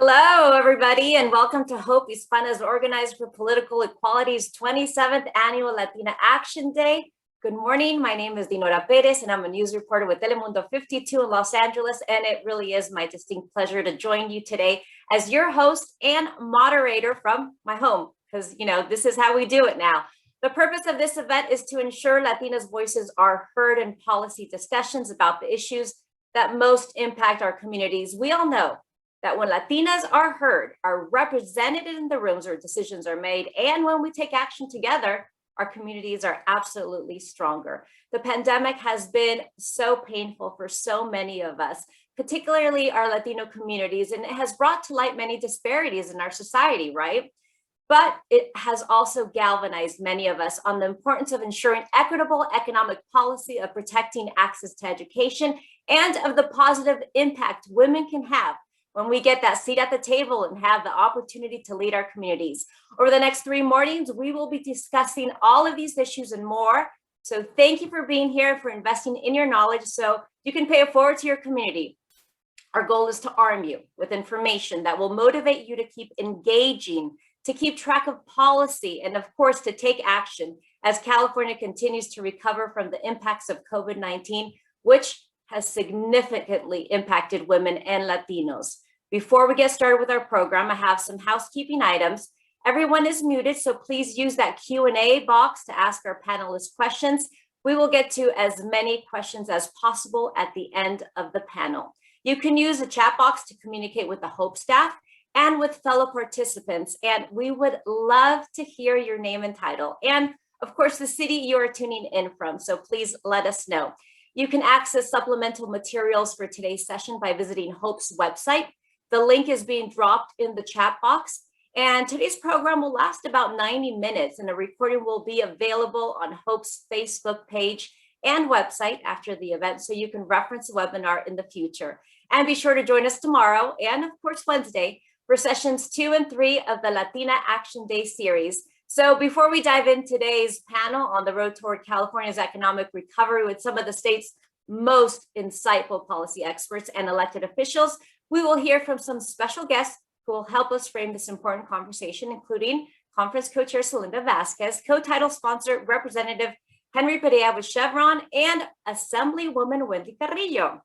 Hello, everybody, and welcome to Hope Hispanas Organized for Political Equality's 27th Annual Latina Action Day. Good morning. My name is Dinora Perez, and I'm a news reporter with Telemundo 52 in Los Angeles, and it really is my distinct pleasure to join you today as your host and moderator from my home, because, this is how we do it now. The purpose of this event is to ensure Latinas' voices are heard in policy discussions about the issues that most impact our communities. We all know that when Latinas are heard, are represented in the rooms where decisions are made, and when we take action together, our communities are absolutely stronger. The pandemic has been so painful for so many of us, particularly our Latino communities, and it has brought to light many disparities in our society, right? But it has also galvanized many of us on the importance of ensuring equitable economic policy, of protecting access to education, and of the positive impact women can have when we get that seat at the table and have the opportunity to lead our communities. Over the next 3 mornings, we will be discussing all of these issues and more. So thank you for being here, for investing in your knowledge so you can pay it forward to your community. Our goal is to arm you with information that will motivate you to keep engaging, to keep track of policy, and of course, to take action as California continues to recover from the impacts of COVID-19, which has significantly impacted women and Latinos. Before we get started with our program, I have some housekeeping items. Everyone is muted, so please use that Q&A box to ask our panelists questions. We will get to as many questions as possible at the end of the panel. You can use the chat box to communicate with the Hope staff and with fellow participants, and we would love to hear your name and title, and of course, the city you are tuning in from, so please let us know. You can access supplemental materials for today's session by visiting Hope's website. The link is being dropped in the chat box. And today's program will last about 90 minutes, and a recording will be available on Hope's Facebook page and website after the event, so you can reference the webinar in the future. And be sure to join us tomorrow and, of course, Wednesday for sessions 2 and 3 of the Latina Action Day series. So before we dive in today's panel on the road toward California's economic recovery with some of the state's most insightful policy experts and elected officials, we will hear from some special guests who will help us frame this important conversation, including Conference Co-Chair Selinda Vasquez, co-title sponsor Representative Henry Videa with Chevron, and Assemblywoman Wendy Carrillo.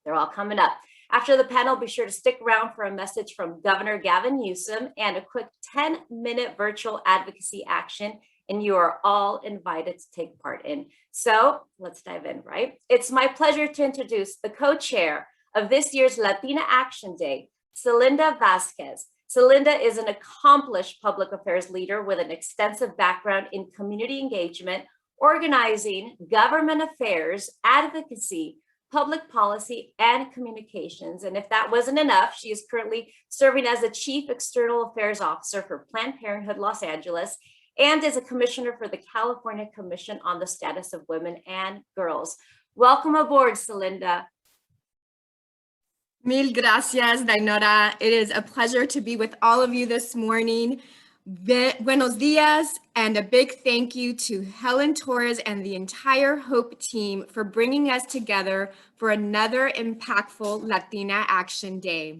They're all coming up. After the panel, be sure to stick around for a message from Governor Gavin Newsom and a quick 10-minute virtual advocacy action, and you are all invited to take part in. So let's dive in, right? It's my pleasure to introduce the co-chair of this year's Latina Action Day, Selinda Vasquez. Selinda is an accomplished public affairs leader with an extensive background in community engagement, organizing, government affairs, advocacy, public policy, and communications. And if that wasn't enough, she is currently serving as the Chief External Affairs Officer for Planned Parenthood Los Angeles and is a commissioner for the California Commission on the Status of Women and Girls. Welcome aboard, Selinda. Mil gracias, Dainora. It is a pleasure to be with all of you this morning. Buenos dias, and a big thank you to Helen Torres and the entire Hope team for bringing us together for another impactful Latina Action Day.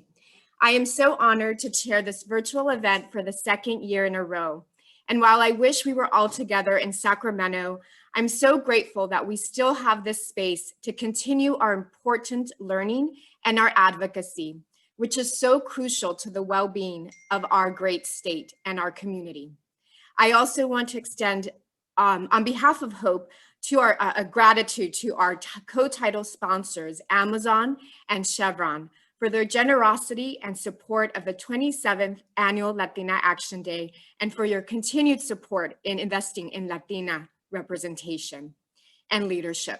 I am so honored to chair this virtual event for the 2nd year in a row. And while I wish we were all together in Sacramento, I'm so grateful that we still have this space to continue our important learning and our advocacy, which is so crucial to the well-being of our great state and our community. I also want to extend, on behalf of Hope, to our gratitude to our co-title sponsors, Amazon and Chevron, for their generosity and support of the 27th Annual Latina Action Day, and for your continued support in investing in Latina representation and leadership.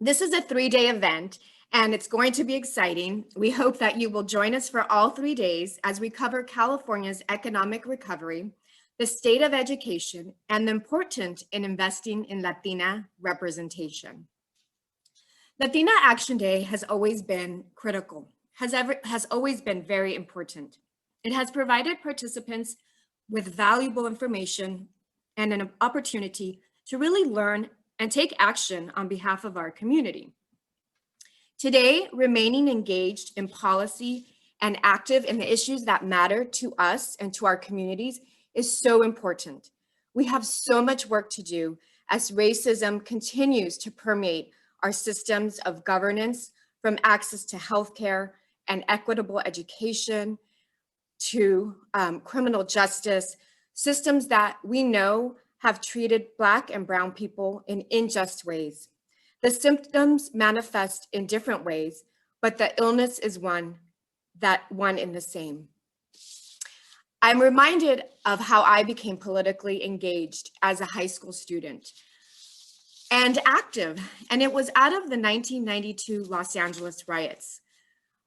This is a 3-day event, and it's going to be exciting. We hope that you will join us for all 3 days as we cover California's economic recovery, the state of education, and the importance in investing in Latina representation. Latina Action Day has always been critical, has always been very important. It has provided participants with valuable information and an opportunity to really learn and take action on behalf of our community. Today, remaining engaged in policy and active in the issues that matter to us and to our communities is so important. We have so much work to do as racism continues to permeate our systems of governance, from access to healthcare and equitable education to criminal justice, systems that we know have treated Black and Brown people in unjust ways. The symptoms manifest in different ways, but the illness is one and the same. I'm reminded of how I became politically engaged as a high school student and active, and it was out of the 1992 Los Angeles riots.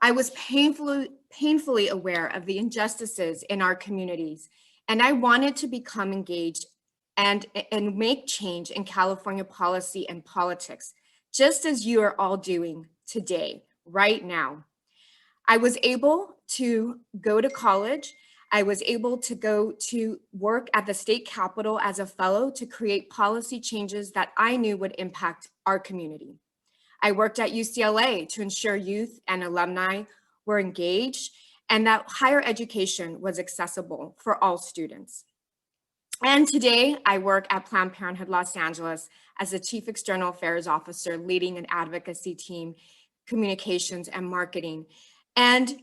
I was painfully aware of the injustices in our communities, and I wanted to become engaged and make change in California policy and politics, just as you are all doing today, right now. I was able to go to college. I was able to go to work at the state capitol as a fellow to create policy changes that I knew would impact our community. I worked at UCLA to ensure youth and alumni were engaged and that higher education was accessible for all students. And today I work at Planned Parenthood Los Angeles as the Chief External Affairs Officer, leading an advocacy team, communications and marketing. And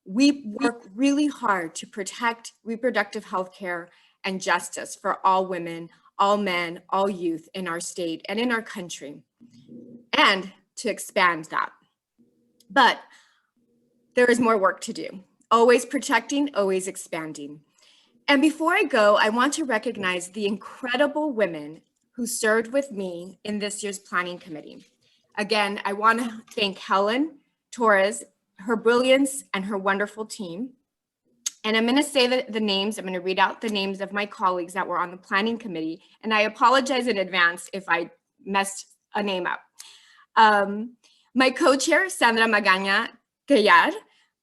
we work really hard to protect reproductive health care and justice for all women, all men, all youth in our state and in our country, and to expand that. But there is more work to do. Always protecting, always expanding. And before I go, I want to recognize the incredible women who served with me in this year's planning committee. Again, I want to thank Helen Torres, her brilliance, and her wonderful team. And I'm going to say the names, I'm going to read out the names of my colleagues that were on the planning committee. And I apologize in advance if I messed a name up. My co-chair, Sandra Magaña Tellar,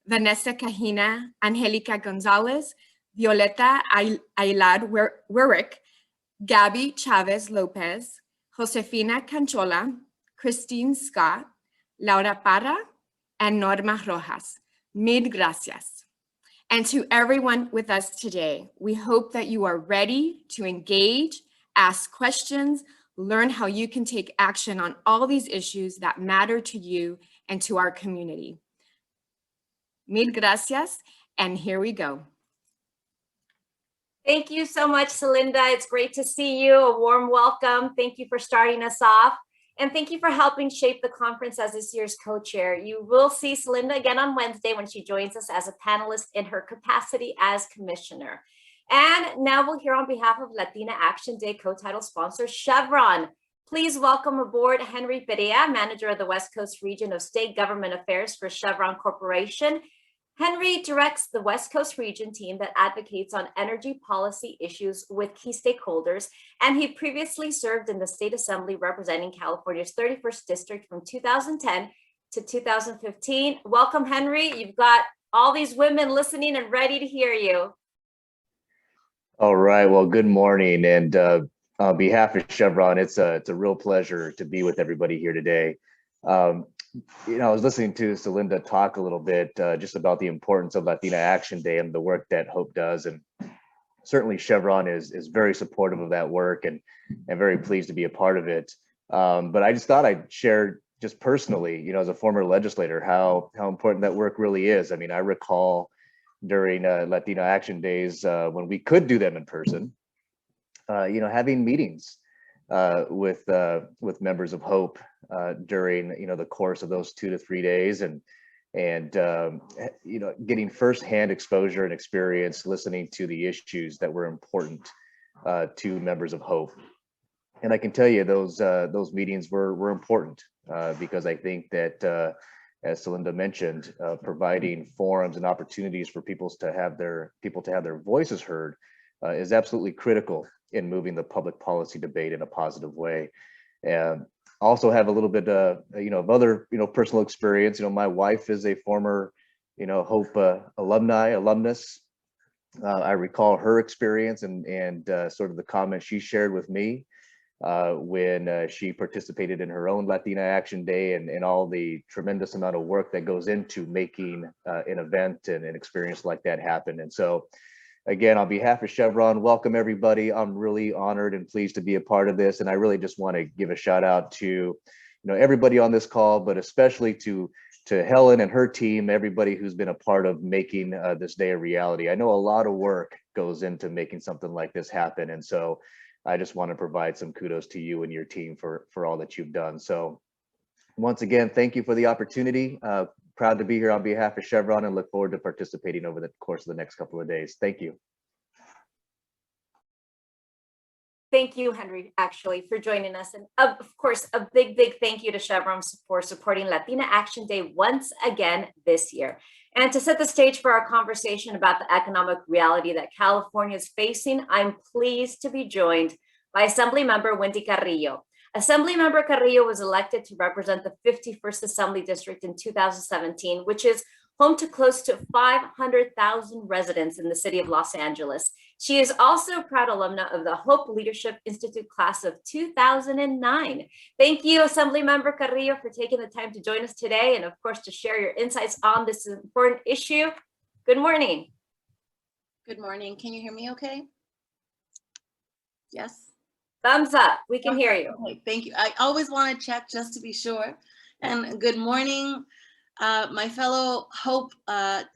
Vanessa Cajina, Angelica Gonzalez, Violeta Aguilar Werrick, Gabby Chavez Lopez, Josefina Canchola, Christine Scott, Laura Parra, and Norma Rojas. Mil gracias. And to everyone with us today, we hope that you are ready to engage, ask questions, learn how you can take action on all these issues that matter to you and to our community. Mil gracias, and here we go. Thank you so much, Celinda. It's great to see you. A warm welcome. Thank you for starting us off. And thank you for helping shape the conference as this year's co-chair. You will see Celinda again on Wednesday when she joins us as a panelist in her capacity as commissioner. And now we'll hear on behalf of Latina Action Day co-title sponsor, Chevron. Please welcome aboard Henry Videa, manager of the West Coast region of State Government Affairs for Chevron Corporation. Henry directs the West Coast region team that advocates on energy policy issues with key stakeholders, and he previously served in the State Assembly representing California's 31st District from 2010 to 2015. Welcome, Henry. You've got all these women listening and ready to hear you. All right, well, good morning. And on behalf of Chevron, it's a real pleasure to be with everybody here today. I was listening to Celinda talk a little bit just about the importance of Latina Action Day and the work that HOPE does. And certainly Chevron is very supportive of that work and very pleased to be a part of it. But I just thought I'd share just personally, as a former legislator, how important that work really is. I mean, I recall during Latina Action Days when we could do them in person, having meetings with members of HOPE during the course of those 2 to 3 days, and getting firsthand exposure and experience listening to the issues that were important to members of HOPE. And I can tell you those meetings were important because I think that as Celinda mentioned, providing forums and opportunities for people to have their voices heard is absolutely critical in moving the public policy debate in a positive way. And also have a little bit of other personal experience. My wife is a former HOPE alumnus. I recall her experience and sort of the comments she shared with me when she participated in her own Latina Action Day and all the tremendous amount of work that goes into making an event and an experience like that happen. And so, again, on behalf of Chevron, welcome everybody. I'm really honored and pleased to be a part of this. And I really just want to give a shout out to everybody on this call, but especially to Helen and her team, everybody who's been a part of making this day a reality. I know a lot of work goes into making something like this happen. And so I just want to provide some kudos to you and your team for all that you've done. So once again, thank you for the opportunity. Proud to be here on behalf of Chevron and look forward to participating over the course of the next couple of days. Thank you. Thank you, Henry, actually, for joining us. And of course, a big thank you to Chevron for supporting Latina Action Day once again this year. And to set the stage for our conversation about the economic reality that California is facing, I'm pleased to be joined by Assemblymember Wendy Carrillo. Assemblymember Carrillo was elected to represent the 51st Assembly District in 2017, which is home to close to 500,000 residents in the city of Los Angeles. She is also a proud alumna of the Hope Leadership Institute class of 2009. Thank you, Assemblymember Carrillo, for taking the time to join us today and, of course, to share your insights on this important issue. Good morning. Good morning. Can you hear me okay? Yes? Thumbs up. We can hear you. Okay, thank you. I always want to check just to be sure. And good morning, my fellow Hope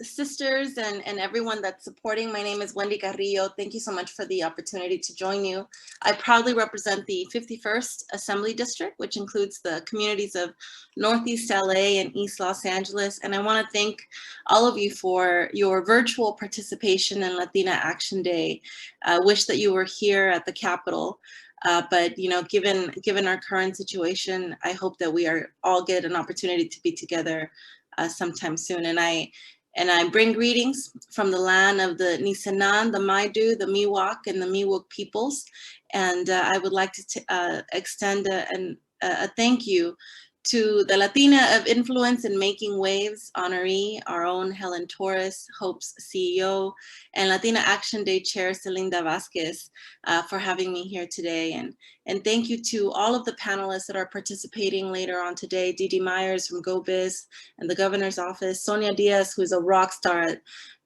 sisters and everyone that's supporting. My name is Wendy Carrillo. Thank you so much for the opportunity to join you. I proudly represent the 51st Assembly District, which includes the communities of Northeast LA and East Los Angeles. And I want to thank all of you for your virtual participation in Latina Action Day. I wish that you were here at the Capitol. But given our current situation, I hope that we all get an opportunity to be together sometime soon. And I bring greetings from the land of the Nisenan, the Maidu, the Miwok, and the Miwok peoples. And I would like to extend a thank you to the Latina of Influence and Making Waves honoree, our own Helen Torres, Hope's CEO, and Latina Action Day Chair Celinda Vasquez for having me here today. And thank you to all of the panelists that are participating later on today, Didi Myers from GoBiz and the Governor's Office, Sonia Diaz, who's a rock star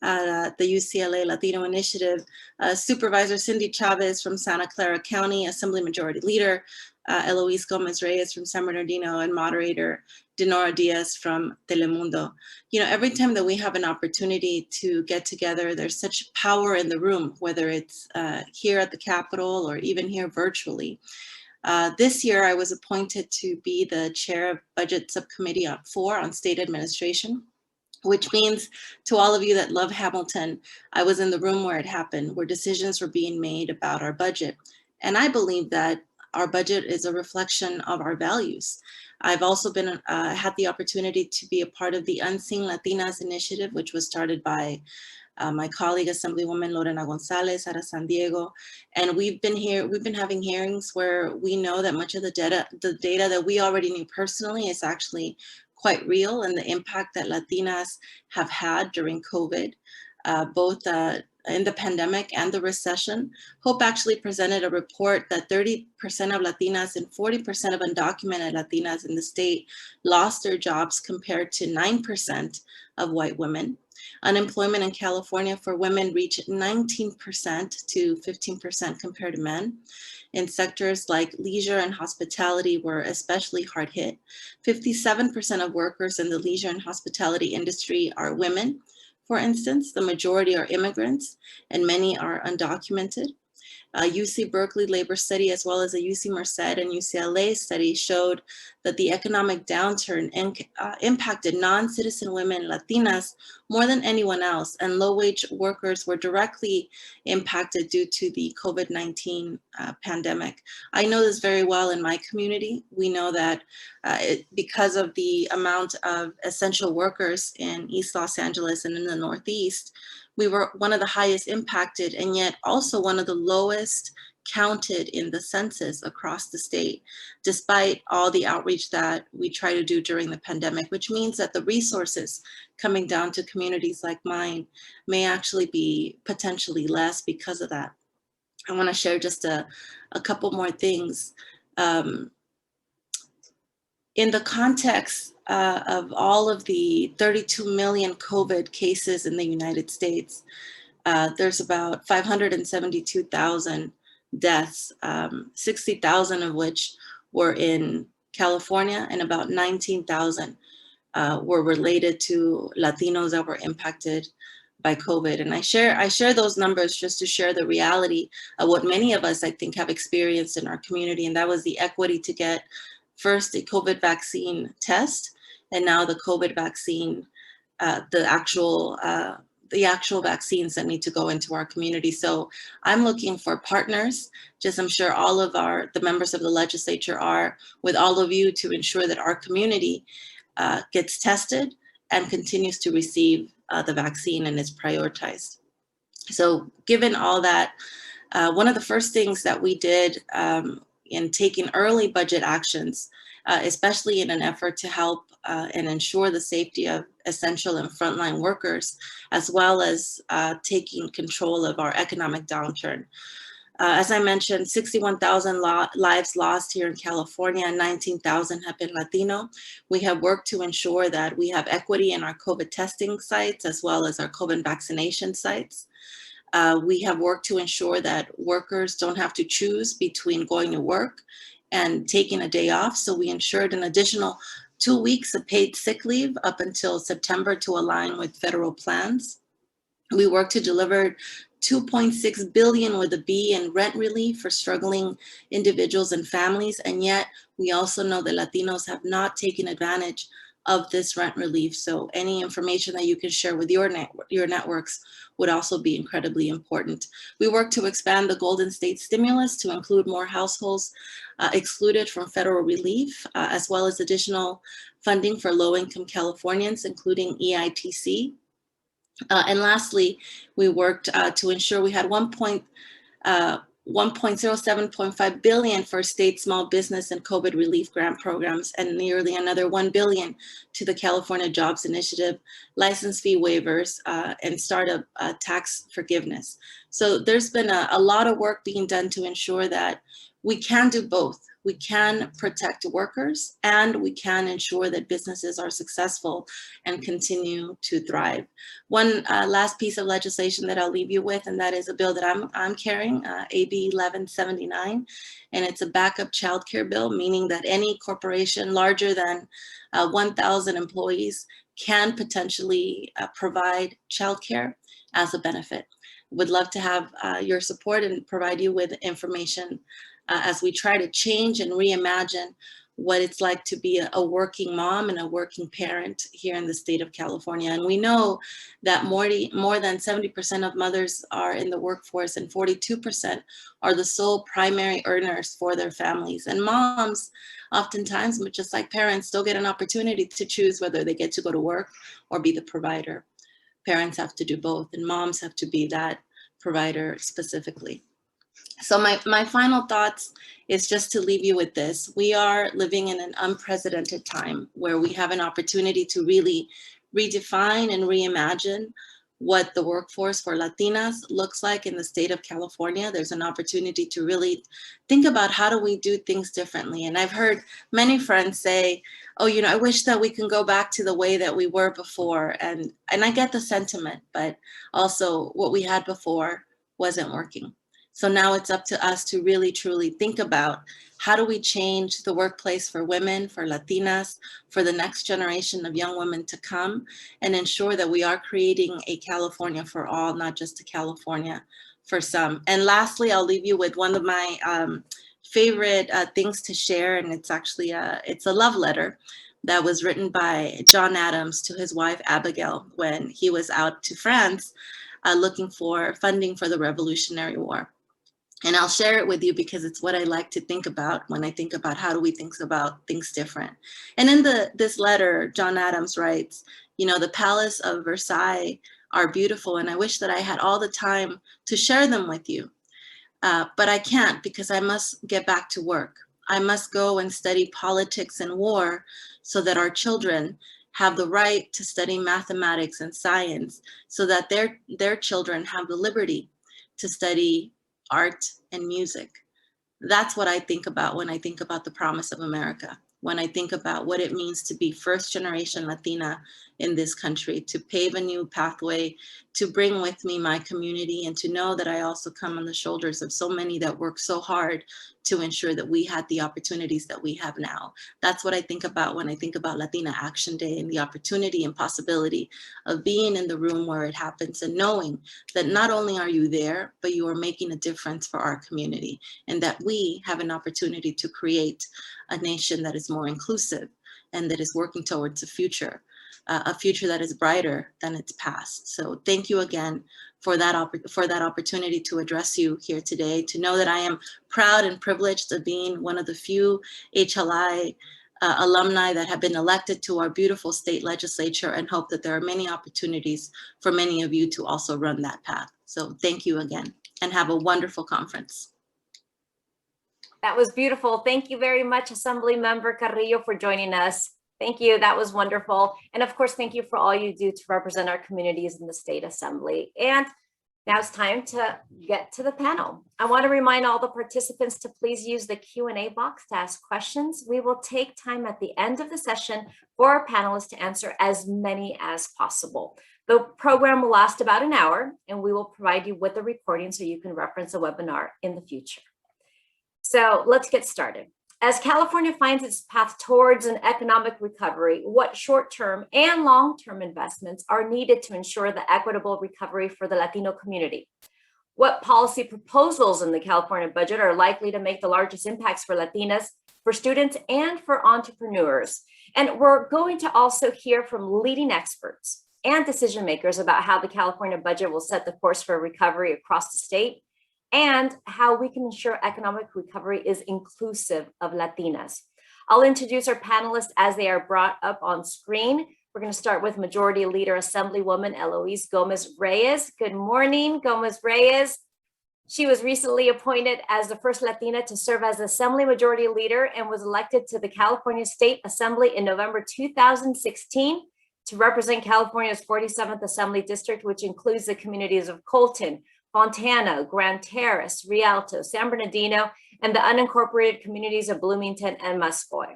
at the UCLA Latino Initiative, Supervisor Cindy Chavez from Santa Clara County, Assembly Majority Leader, Eloise Gomez Reyes from San Bernardino, and moderator Dinora Diaz from Telemundo. Every time that we have an opportunity to get together, there's such power in the room, whether it's here at the Capitol or even here virtually. This year, I was appointed to be the chair of Budget Subcommittee 4 on State Administration, which means to all of you that love Hamilton, I was in the room where it happened, where decisions were being made about our budget. And I believe that our budget is a reflection of our values. I've also been had the opportunity to be a part of the Unseen Latinas initiative, which was started by my colleague, Assemblywoman Lorena Gonzalez out of San Diego. And we've been having hearings where we know that much of the data that we already knew personally is actually quite real, and the impact that Latinas have had during COVID, both in the pandemic and the recession. Hope actually presented a report that 30% of Latinas and 40% of undocumented Latinas in the state lost their jobs compared to 9% of white women. Unemployment in California for women reached 19% to 15% compared to men. In sectors like leisure and hospitality were especially hard hit. 57% of workers in the leisure and hospitality industry are women. For instance, the majority are immigrants and many are undocumented. UC Berkeley labor study, as well as a UC Merced and UCLA study, showed that the economic downturn impacted non-citizen women, Latinas, more than anyone else, and low-wage workers were directly impacted due to the COVID-19 pandemic. I know this very well in my community. We know that because of the amount of essential workers in East Los Angeles and in the Northeast, we were one of the highest impacted and yet also one of the lowest counted in the census across the state, despite all the outreach that we try to do during the pandemic, which means that the resources coming down to communities like mine may actually be potentially less because of that. I want to share just a couple more things. In the context of all of the 32 million COVID cases in the United States, there's about 572,000 deaths, 60,000 of which were in California, and about 19,000 were related to Latinos that were impacted by COVID. And I share those numbers just to share the reality of what many of us, I think, have experienced in our community, and that was the equity to get first a COVID vaccine test, and now the COVID vaccine, the actual vaccines that need to go into our community. So I'm looking for partners, just I'm sure all of the members of the legislature are, with all of you, to ensure that our community gets tested and continues to receive the vaccine and is prioritized. So given all that, one of the first things that we did in taking early budget actions, especially in an effort to help and ensure the safety of essential and frontline workers, as well as taking control of our economic downturn. As I mentioned, 61,000 lives lost here in California, 19,000 have been Latino. We have worked to ensure that we have equity in our COVID testing sites, as well as our COVID vaccination sites. We have worked to ensure that workers don't have to choose between going to work and taking a day off. So we ensured an additional 2 weeks of paid sick leave up until September to align with federal plans. We worked to deliver $2.6 billion with a B in rent relief for struggling individuals and families. And yet we also know that Latinos have not taken advantage of this rent relief. So any information that you can share with your networks would also be incredibly important. We work to expand the Golden State stimulus to include more households excluded from federal relief, as well as additional funding for low-income Californians, including EITC. And lastly, we worked to ensure we had $1.07.5 billion for state small business and COVID relief grant programs, and nearly another $1 billion to the California Jobs Initiative, license fee waivers, and startup tax forgiveness. So there's been a lot of work being done to ensure that we can do both. We can protect workers, and we can ensure that businesses are successful and continue to thrive. One last piece of legislation that I'll leave you with, and that is a bill that I'm carrying, AB 1179, and it's a backup childcare bill, meaning that any corporation larger than 1,000 employees can potentially provide childcare as a benefit. Would love to have your support and provide you with information as we try to change and reimagine what it's like to be a working mom and a working parent here in the state of California. And we know that more than 70% of mothers are in the workforce, and 42% are the sole primary earners for their families. And moms, oftentimes, just like parents, still get an opportunity to choose whether they get to go to work or be the provider. Parents have to do both, and moms have to be that provider specifically. So my final thoughts is just to leave you with this. We are living in an unprecedented time where we have an opportunity to really redefine and reimagine what the workforce for Latinas looks like in the state of California. There's an opportunity to really think about how do we do things differently. And I've heard many friends say, oh, you know, I wish that we can go back to the way that we were before. And I get the sentiment, but also what we had before wasn't working. So now it's up to us to really, truly think about how do we change the workplace for women, for Latinas, for the next generation of young women to come, and ensure that we are creating a California for all, not just a California for some. And lastly, I'll leave you with one of my favorite things to share, and it's actually it's a love letter that was written by John Adams to his wife, Abigail, when he was out to France looking for funding for the Revolutionary War. And I'll share it with you because it's what I like to think about when I think about how do we think about things different. And in this letter, John Adams writes, you know, the Palace of Versailles are beautiful, and I wish that I had all the time to share them with you. But I can't because I must get back to work. I must go and study politics and war so that our children have the right to study mathematics and science, so that their children have the liberty to study art, and music. That's what I think about when I think about the promise of America, when I think about what it means to be first generation Latina in this country, to pave a new pathway, to bring with me my community, and to know that I also come on the shoulders of so many that work so hard to ensure that we had the opportunities that we have now. That's what I think about when I think about Latina Action Day and the opportunity and possibility of being in the room where it happens and knowing that not only are you there, but you are making a difference for our community, and that we have an opportunity to create a nation that is more inclusive and that is working towards a future that is brighter than its past. So thank you again for that opportunity to address you here today, to know that I am proud and privileged of being one of the few HLI alumni that have been elected to our beautiful state legislature, and hope that there are many opportunities for many of you to also run that path. So thank you again, and have a wonderful conference. That was beautiful. Thank you very much, Assembly Member Carrillo, for joining us. Thank you. That was wonderful. And of course, thank you for all you do to represent our communities in the State Assembly. And now it's time to get to the panel. I want to remind all the participants to please use the Q&A box to ask questions. We will take time at the end of the session for our panelists to answer as many as possible. The program will last about an hour, and we will provide you with a recording so you can reference the webinar in the future. So let's get started. As California finds its path towards an economic recovery, what short-term and long-term investments are needed to ensure the equitable recovery for the Latino community? What policy proposals in the California budget are likely to make the largest impacts for Latinas, for students, and for entrepreneurs? And we're going to also hear from leading experts and decision makers about how the California budget will set the course for recovery across the state, and how we can ensure economic recovery is inclusive of Latinas. I'll introduce our panelists as they are brought up on screen. We're going to start with Majority Leader Assemblywoman Eloise Gomez-Reyes. Good morning, Gomez-Reyes. She was recently appointed as the first Latina to serve as Assembly Majority Leader and was elected to the California State Assembly in November 2016 to represent California's 47th Assembly District, which includes the communities of Colton, Fontana, Grand Terrace, Rialto, San Bernardino, and the unincorporated communities of Bloomington and Muscoy.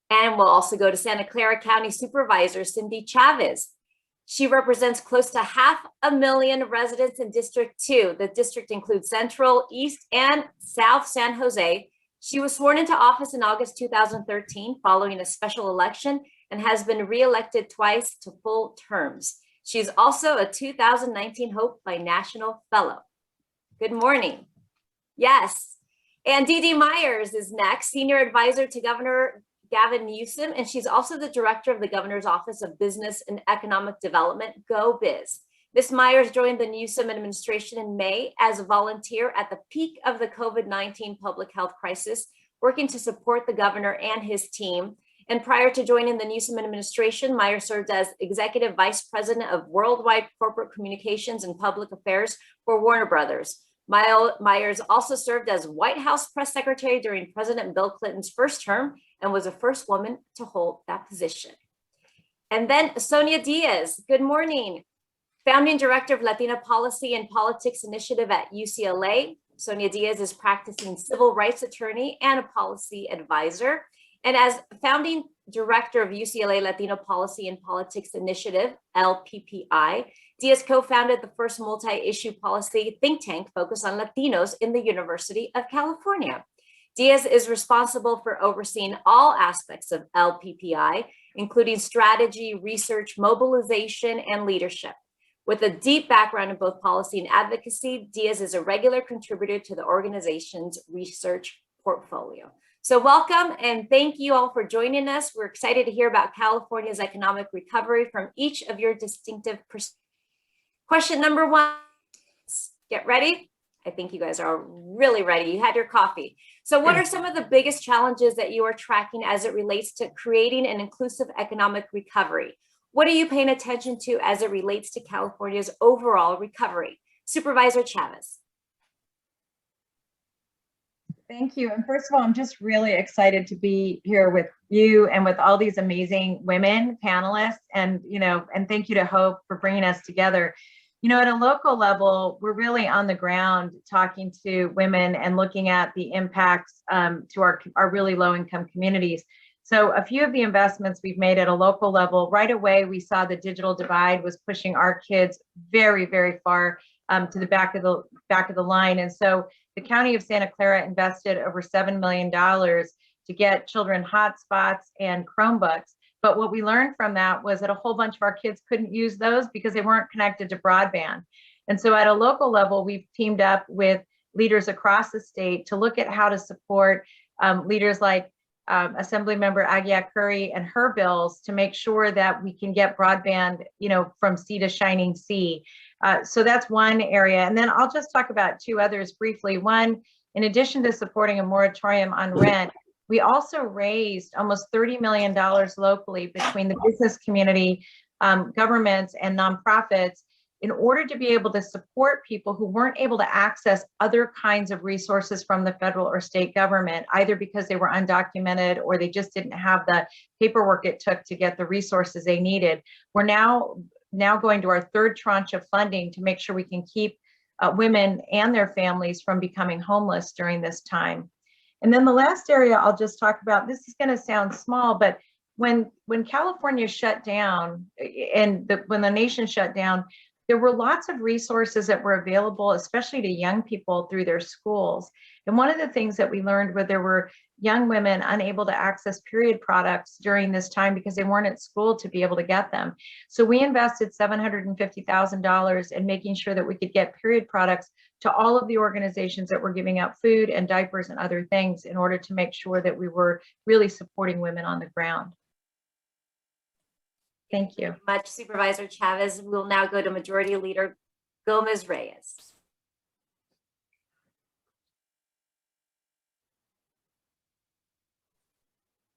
And we'll also go to Santa Clara County Supervisor Cindy Chavez. She represents close to 500,000 residents in District 2. The district includes Central, East, and South San Jose. She was sworn into office in August 2013 following a special election and has been re-elected twice to full terms. She's also a 2019 Hope by National Fellow. Good morning. Yes. And Dee Dee Myers is next, Senior Advisor to Governor Gavin Newsom, and she's also the Director of the Governor's Office of Business and Economic Development, Go Biz. Ms. Myers joined the Newsom administration in May as a volunteer at the peak of the COVID-19 public health crisis, working to support the governor and his team. And prior to joining the Newsom administration, Myers served as Executive Vice President of Worldwide Corporate Communications and Public Affairs for Warner Brothers. Myers also served as White House Press Secretary during President Bill Clinton's first term and was the first woman to hold that position. And then Sonia Diaz, good morning. Founding Director of Latina Policy and Politics Initiative at UCLA. Sonia Diaz is practicing civil rights attorney and a policy advisor. And as founding director of UCLA Latino Policy and Politics Initiative, LPPI, Diaz co-founded the first multi-issue policy think tank focused on Latinos in the University of California. Diaz is responsible for overseeing all aspects of LPPI, including strategy, research, mobilization, and leadership. With a deep background in both policy and advocacy, Diaz is a regular contributor to the organization's research portfolio. So welcome and thank you all for joining us. We're excited to hear about California's economic recovery from each of your distinctive perspectives. Question number one, get ready. I think you guys are really ready. You had your coffee. So what are some of the biggest challenges that you are tracking as it relates to creating an inclusive economic recovery? What are you paying attention to as it relates to California's overall recovery? Supervisor Chavez. Thank you. And first of all, I'm just really excited to be here with you and with all these amazing women panelists, and and thank you to Hope for bringing us together. At a local level, we're really on the ground talking to women and looking at the impacts to our really low-income communities. So a few of the investments we've made at a local level, right away, we saw the digital divide was pushing our kids very, very far to the back of the line. And so the County of Santa Clara invested over $7 million to get children hotspots and Chromebooks. But what we learned from that was that a whole bunch of our kids couldn't use those because they weren't connected to broadband. And so at a local level, we've teamed up with leaders across the state to look at how to support leaders like Assemblymember Aguiar Curry and her bills to make sure that we can get broadband, from sea to shining sea. So that's one area. And then I'll just talk about two others briefly. One, in addition to supporting a moratorium on rent, we also raised almost $30 million locally between the business community, governments, and nonprofits in order to be able to support people who weren't able to access other kinds of resources from the federal or state government, either because they were undocumented or they just didn't have the paperwork it took to get the resources they needed. We're now going to our third tranche of funding to make sure we can keep women and their families from becoming homeless during this time. And then the last area I'll just talk about, this is going to sound small, but when California shut down and when the nation shut down, there were lots of resources that were available, especially to young people through their schools. And one of the things that we learned was there were young women unable to access period products during this time because they weren't at school to be able to get them. So we invested $750,000 in making sure that we could get period products to all of the organizations that were giving out food and diapers and other things in order to make sure that we were really supporting women on the ground. Thank you. Much, Supervisor Chavez. We'll now go to Majority Leader Gomez Reyes.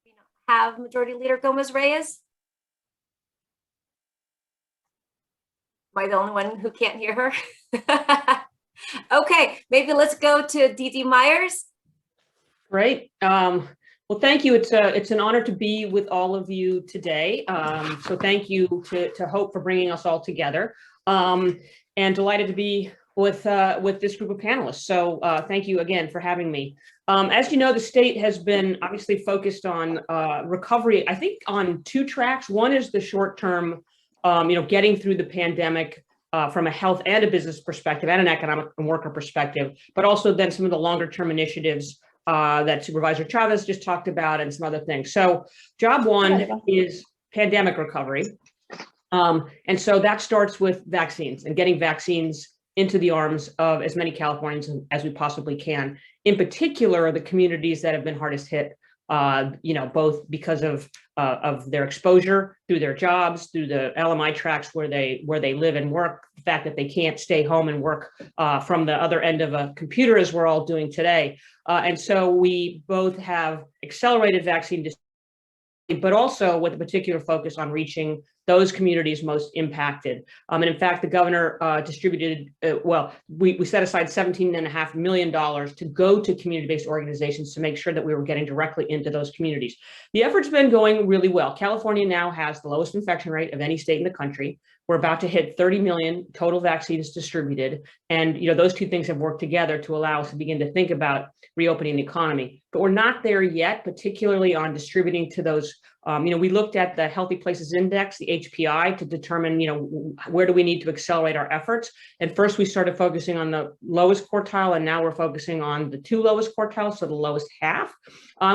We don't have Majority Leader Gomez Reyes. Am I the only one who can't hear her? Okay, maybe let's go to Dee Myers. Great. Well, thank you. It's an honor to be with all of you today. So thank you to Hope for bringing us all together, and delighted to be with this group of panelists. So thank you again for having me. As you know, the state has been obviously focused on recovery, I think on two tracks. One is the short term, getting through the pandemic from a health and a business perspective and an economic and worker perspective, but also then some of the longer term initiatives that Supervisor Chavez just talked about and some other things. So job one is pandemic recovery. And so that starts with vaccines and getting vaccines into the arms of as many Californians as we possibly can. In particular, the communities that have been hardest hit, both because of their exposure through their jobs, through the LMI tracks where they live and work, the fact that they can't stay home and work from the other end of a computer as we're all doing today. And so we both have accelerated vaccine distribution, but also with a particular focus on reaching those communities most impacted. And in fact, the governor distributed, we set aside $17.5 million to go to community-based organizations to make sure that we were getting directly into those communities. The effort's been going really well. California now has the lowest infection rate of any state in the country. We're about to hit 30 million total vaccines distributed. And those two things have worked together to allow us to begin to think about reopening the economy. But we're not there yet, particularly on distributing to those. We looked at the Healthy Places Index, the HPI, to determine, where do we need to accelerate our efforts. And first we started focusing on the lowest quartile, and now we're focusing on the two lowest quartiles, so the lowest half.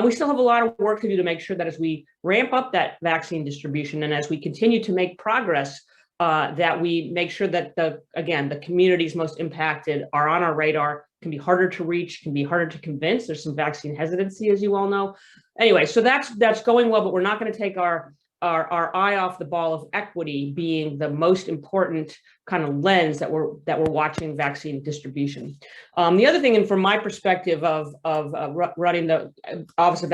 We still have a lot of work to do to make sure that as we ramp up that vaccine distribution and as we continue to make progress, that we make sure that the communities most impacted are on our radar. Can be harder to reach, can be harder to convince. There's some vaccine hesitancy, as you all know. Anyway, so that's going well, but we're not going to take our eye off the ball of equity being the most important kind of lens that we're watching vaccine distribution. The other thing, and from my perspective of running the Office of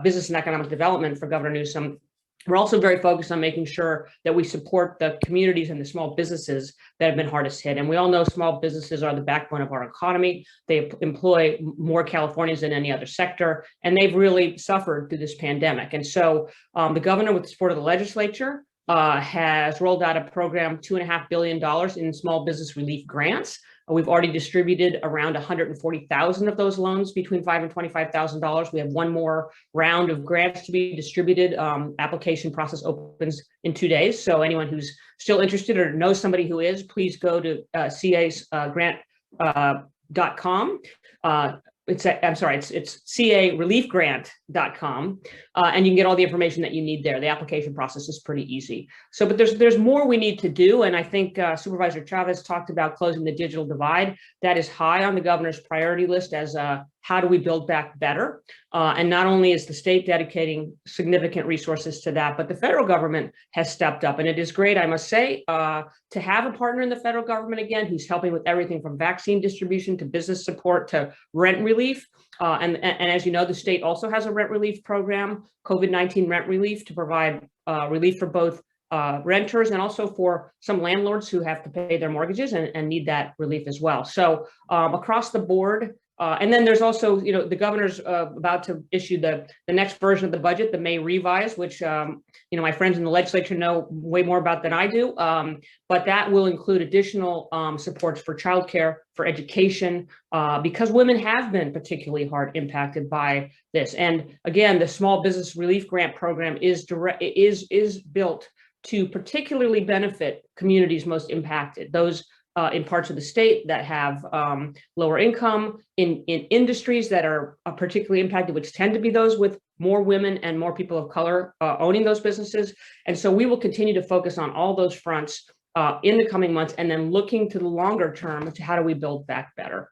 Business and Economic Development for Governor Newsom, we're also very focused on making sure that we support the communities and the small businesses that have been hardest hit. And we all know small businesses are the backbone of our economy. They employ more Californians than any other sector, and they've really suffered through this pandemic. And so the governor, with the support of the legislature, has rolled out a program, $2.5 billion in small business relief grants. We've already distributed around 140,000 of those loans between $5,000 and $25,000. We have one more round of grants to be distributed. Application process opens in 2 days. So anyone who's still interested or knows somebody who is, please go to CA's.grant.com. It's careliefgrant.com, and you can get all the information that you need there. The application process is pretty easy. So, but there's more we need to do, and I think Supervisor Chavez talked about closing the digital divide. That is high on the governor's priority list as how do we build back better? And not only is the state dedicating significant resources to that, but the federal government has stepped up, and it is great, I must say, to have a partner in the federal government again who's helping with everything from vaccine distribution to business support to rent relief. And as you know, the state also has a rent relief program, COVID-19 rent relief, to provide relief for both renters and also for some landlords who have to pay their mortgages and need that relief as well. So across the board. And then there's also, you know, the governor's about to issue the next version of the budget, the May revise, which, you know, my friends in the legislature know way more about than I do. But that will include additional supports for childcare, for education, because women have been particularly hard impacted by this. And again, the Small Business Relief Grant Program is built to particularly benefit communities most impacted, those in parts of the state that have lower income, in industries that are particularly impacted, which tend to be those with more women and more people of color owning those businesses. And so we will continue to focus on all those fronts in the coming months, and then looking to the longer term to how do we build back better.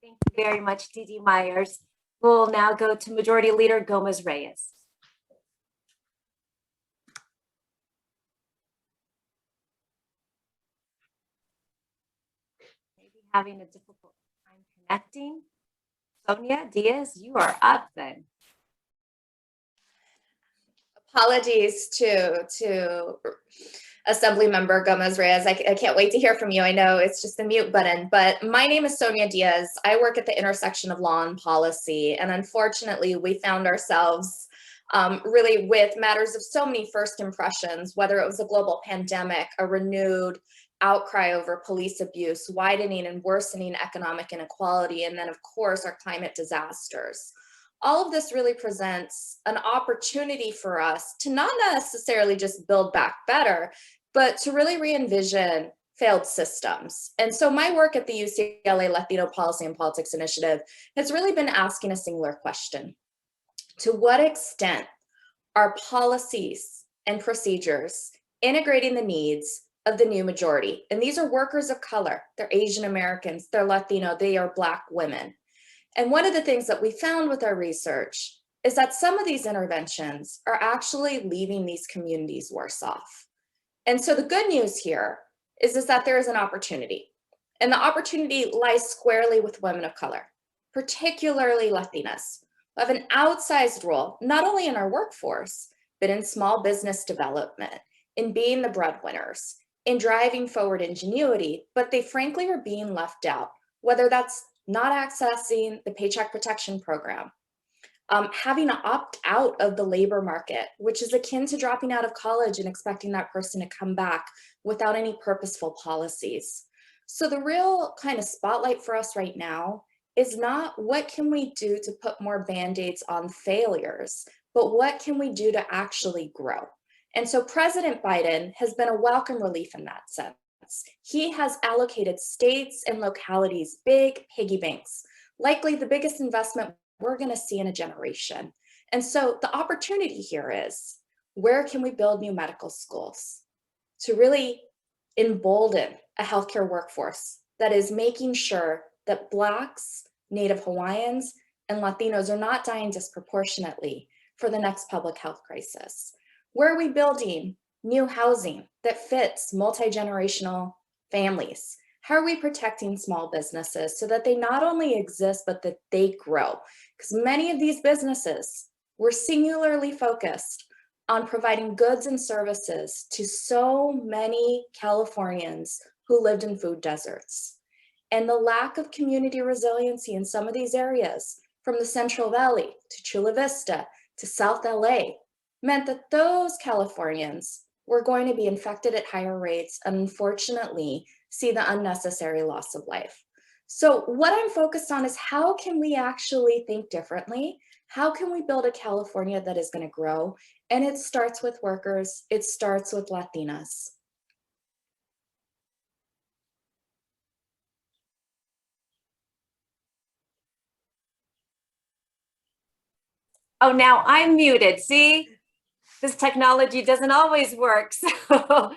Thank you very much, Didi Myers. We'll now go to Majority Leader Gomez Reyes. Having a difficult time connecting. Sonia Diaz, you are up then. Apologies to Assembly Member Gomez Reyes. I can't wait to hear from you. I know it's just the mute button, but my name is Sonia Diaz. I work at the intersection of law and policy, and unfortunately we found ourselves really with matters of so many first impressions, whether it was a global pandemic, a renewed outcry over police abuse, widening and worsening economic inequality, and then of course our climate disasters. All of this really presents an opportunity for us to not necessarily just build back better, but to really re-envision failed systems. And so my work at the UCLA Latino Policy and Politics Initiative has really been asking a singular question. To what extent are policies and procedures integrating the needs of the new majority? And these are workers of color, they're Asian Americans, they're Latino, they are Black women. And one of the things that we found with our research is that some of these interventions are actually leaving these communities worse off. And so the good news here is that there is an opportunity. And the opportunity lies squarely with women of color, particularly Latinas, who have an outsized role, not only in our workforce, but in small business development, in being the breadwinners, in driving forward ingenuity, but they frankly are being left out, whether that's not accessing the Paycheck Protection Program, having to opt out of the labor market, which is akin to dropping out of college and expecting that person to come back without any purposeful policies. So the real kind of spotlight for us right now is not what can we do to put more Band-Aids on failures, but what can we do to actually grow? And so President Biden has been a welcome relief in that sense. He has allocated states and localities big piggy banks, likely the biggest investment we're going to see in a generation. And so the opportunity here is, where can we build new medical schools to really embolden a healthcare workforce that is making sure that Blacks, Native Hawaiians, and Latinos are not dying disproportionately for the next public health crisis? Where are we building new housing that fits multi-generational families? How are we protecting small businesses so that they not only exist, but that they grow? Because many of these businesses were singularly focused on providing goods and services to so many Californians who lived in food deserts. And the lack of community resiliency in some of these areas, from the Central Valley to Chula Vista to South LA, meant that those Californians were going to be infected at higher rates and unfortunately see the unnecessary loss of life. So what I'm focused on is how can we actually think differently? How can we build a California that is going to grow? And it starts with workers. It starts with Latinas. Oh, now I'm muted. See, this technology doesn't always work. So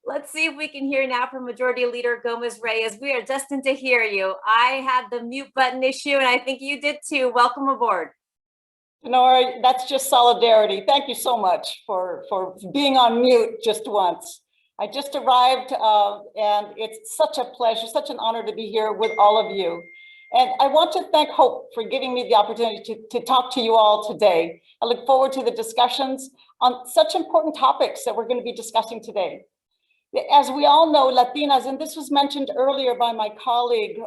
let's see if we can hear now from Majority Leader Gomez Reyes. We are destined to hear you. I had the mute button issue and I think you did too. Welcome aboard. Nora, that's just solidarity. Thank you so much for being on mute just once. I just arrived and it's such a pleasure, such an honor to be here with all of you. And I want to thank Hope for giving me the opportunity to talk to you all today. I look forward to the discussions on such important topics that we're going to be discussing today. As we all know, Latinas, and this was mentioned earlier by my colleague,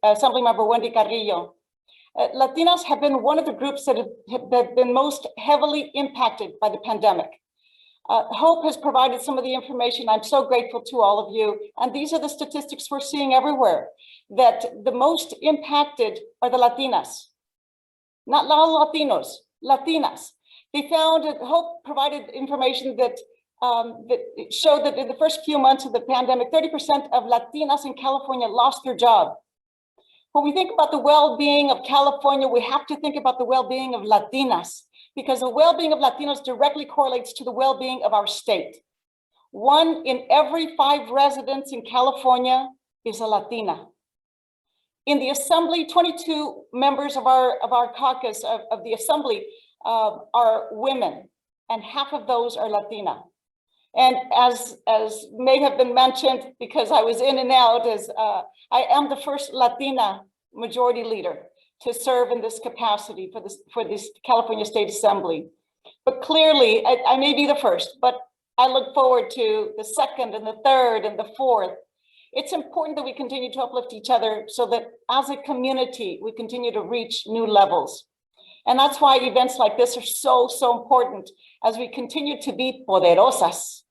Assemblymember Wendy Carrillo, Latinas have been one of the groups that have been most heavily impacted by the pandemic. Hope has provided some of the information. I'm so grateful to all of you. And these are the statistics we're seeing everywhere, that the most impacted are the Latinas, not all Latinos, Latinas. They found that Hope provided information that showed that in the first few months of the pandemic, 30% of Latinas in California lost their job. When we think about the well-being of California, we have to think about the well-being of Latinas, because the well-being of Latinos directly correlates to the well-being of our state. 1 in every 5 residents in California is a Latina. In the Assembly, 22 members of our caucus of the Assembly are women, and half of those are Latina. And as may have been mentioned, because I was in and out, I am the first Latina majority leader to serve in this capacity for this California State Assembly. But clearly, I may be the first, but I look forward to the second and the third and the fourth. It's important that we continue to uplift each other so that as a community, we continue to reach new levels. And that's why events like this are so, so important as we continue to be poderosas.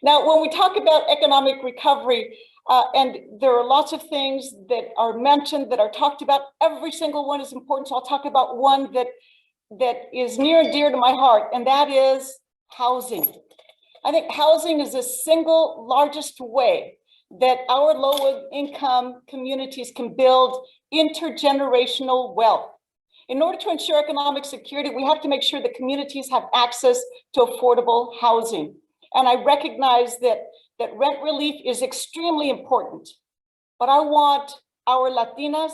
Now, when we talk about economic recovery, and there are lots of things that are mentioned, that are talked about, every single one is important. So I'll talk about one that is near and dear to my heart, and that is housing. I think housing is the single largest way that our low income communities can build intergenerational wealth. In order to ensure economic security, we have to make sure that communities have access to affordable housing. And I recognize that rent relief is extremely important, but I want our Latinas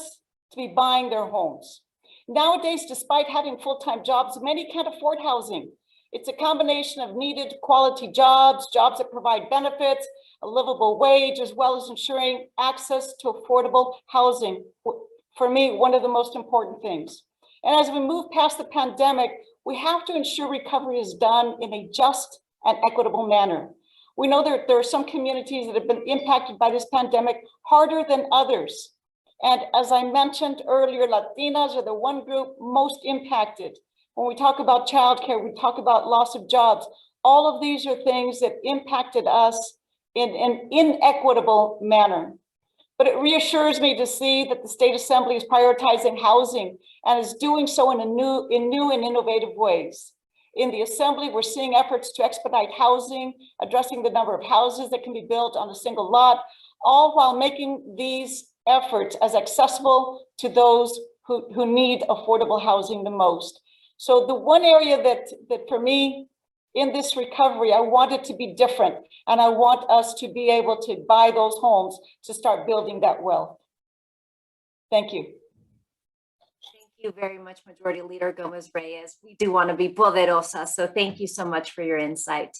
to be buying their homes. Nowadays, despite having full-time jobs, many can't afford housing. It's a combination of needed quality jobs, jobs that provide benefits, a livable wage, as well as ensuring access to affordable housing. For me, one of the most important things. And as we move past the pandemic, we have to ensure recovery is done in a just and equitable manner. We know that there are some communities that have been impacted by this pandemic harder than others. And as I mentioned earlier, Latinas are the one group most impacted. When we talk about childcare, we talk about loss of jobs. All of these are things that impacted us in an inequitable manner. But it reassures me to see that the State Assembly is prioritizing housing and is doing so in new and innovative ways. In the Assembly, we're seeing efforts to expedite housing, addressing the number of houses that can be built on a single lot, all while making these efforts as accessible to those who need affordable housing the most. So the one area that for me in this recovery, I want it to be different, and I want us to be able to buy those homes to start building that wealth. Thank you. Thank you very much, Majority Leader Gomez Reyes. We do want to be poderosas, so thank you so much for your insight.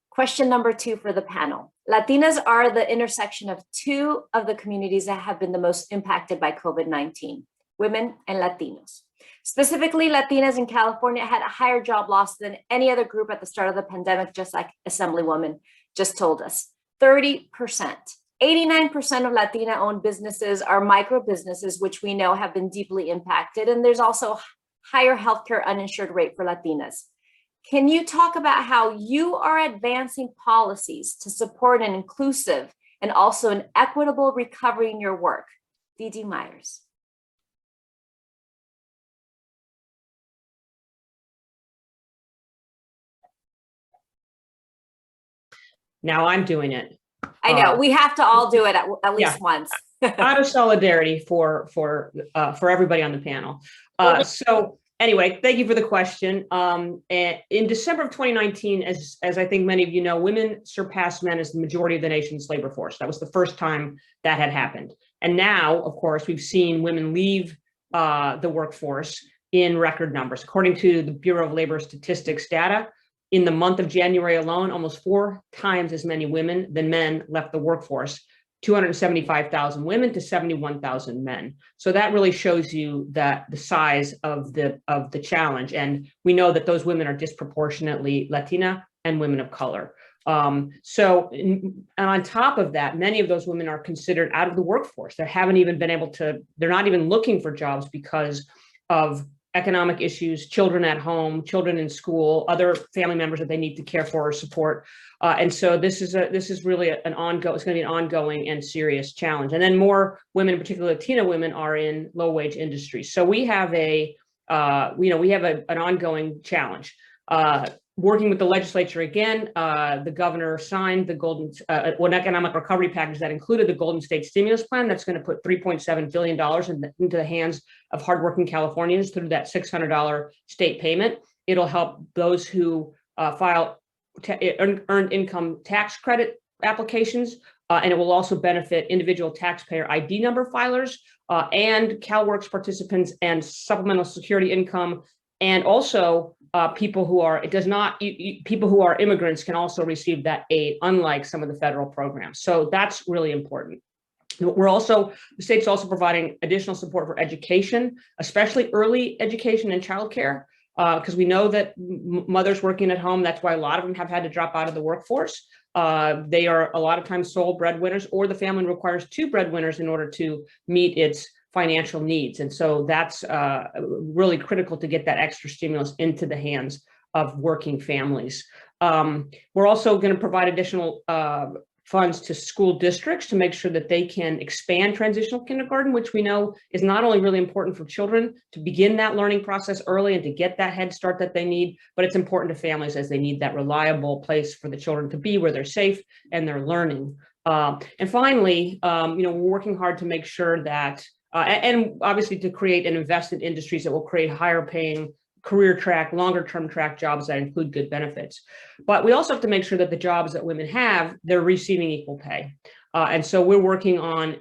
Question number 2 for the panel. Latinas are the intersection of 2 of the communities that have been the most impacted by COVID-19, women and Latinos. Specifically, Latinas in California had a higher job loss than any other group at the start of the pandemic, just like Assemblywoman just told us, 30%. 89% of Latina-owned businesses are micro businesses, which we know have been deeply impacted. And there's also higher healthcare uninsured rate for Latinas. Can you talk about how you are advancing policies to support an inclusive and also an equitable recovery in your work? Videa Myers. Now I'm doing it. I know, we have to all do it at least once. Out of solidarity for everybody on the panel. So anyway, thank you for the question. And in December of 2019, as I think many of you know, women surpassed men as the majority of the nation's labor force. That was the first time that had happened. And now, of course, we've seen women leave the workforce in record numbers. According to the Bureau of Labor Statistics data, in the month of January alone, almost 4 times as many women than men left the workforce, 275,000 women to 71,000 men. So that really shows you that the size of the challenge. And we know that those women are disproportionately Latina and women of color. And on top of that, many of those women are considered out of the workforce. They haven't even been able to, they're not even looking for jobs because of economic issues, children at home, children in school, other family members that they need to care for or support. And so this is really it's going to be an ongoing and serious challenge. And then more women, particularly Latina women, are in low wage industries. So we have an ongoing challenge. Working with the legislature again, the governor signed the an economic recovery package that included the Golden State Stimulus Plan that's going to put $3.7 billion into the hands of hardworking Californians through that $600 state payment. It'll help those who file earned income tax credit applications, and it will also benefit individual taxpayer ID number filers and CalWorks participants and supplemental security income. And also people who are immigrants can also receive that aid, unlike some of the federal programs. So that's really important. The state's also providing additional support for education, especially early education and childcare, because we know that mothers working at home, that's why a lot of them have had to drop out of the workforce. They are a lot of times sole breadwinners, or the family requires 2 breadwinners in order to meet its financial needs. And so that's really critical to get that extra stimulus into the hands of working families. We're also going to provide additional funds to school districts to make sure that they can expand transitional kindergarten, which we know is not only really important for children to begin that learning process early and to get that head start that they need, but it's important to families as they need that reliable place for the children to be where they're safe and they're learning. And finally, we're working hard to make sure that and obviously to create and invest in industries that will create higher paying career track, longer term track jobs that include good benefits. But we also have to make sure that the jobs that women have, they're receiving equal pay. And so we're working on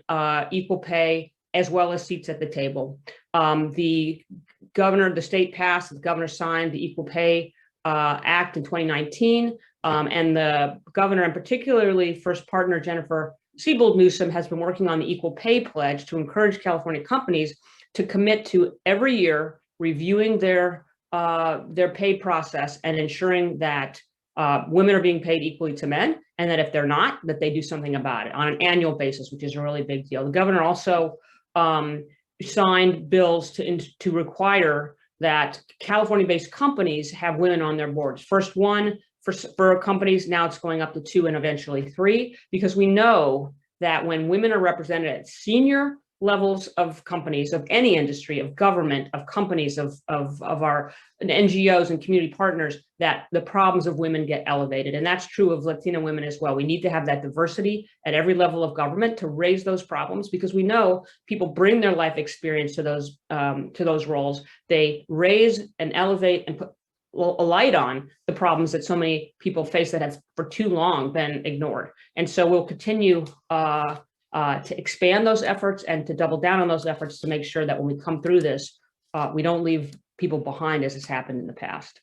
equal pay as well as seats at the table. The state passed, the governor signed the Equal Pay Act in 2019. And the governor, and particularly first partner Jennifer Siebold Newsom, has been working on the Equal Pay Pledge to encourage California companies to commit to every year reviewing their pay process and ensuring that women are being paid equally to men, and that if they're not, that they do something about it on an annual basis, which is a really big deal. The governor also signed bills to require that California-based companies have women on their boards. First one for companies, now it's going up to 2 and eventually 3, because we know that when women are represented at senior levels of companies, of any industry, of government, of companies, of our NGOs and community partners, that the problems of women get elevated. And that's true of Latina women as well. We need to have that diversity at every level of government to raise those problems, because we know people bring their life experience to those roles. They raise and elevate and put a light on the problems that so many people face that have for too long been ignored. And so we'll continue to expand those efforts and to double down on those efforts to make sure that when we come through this, we don't leave people behind as has happened in the past.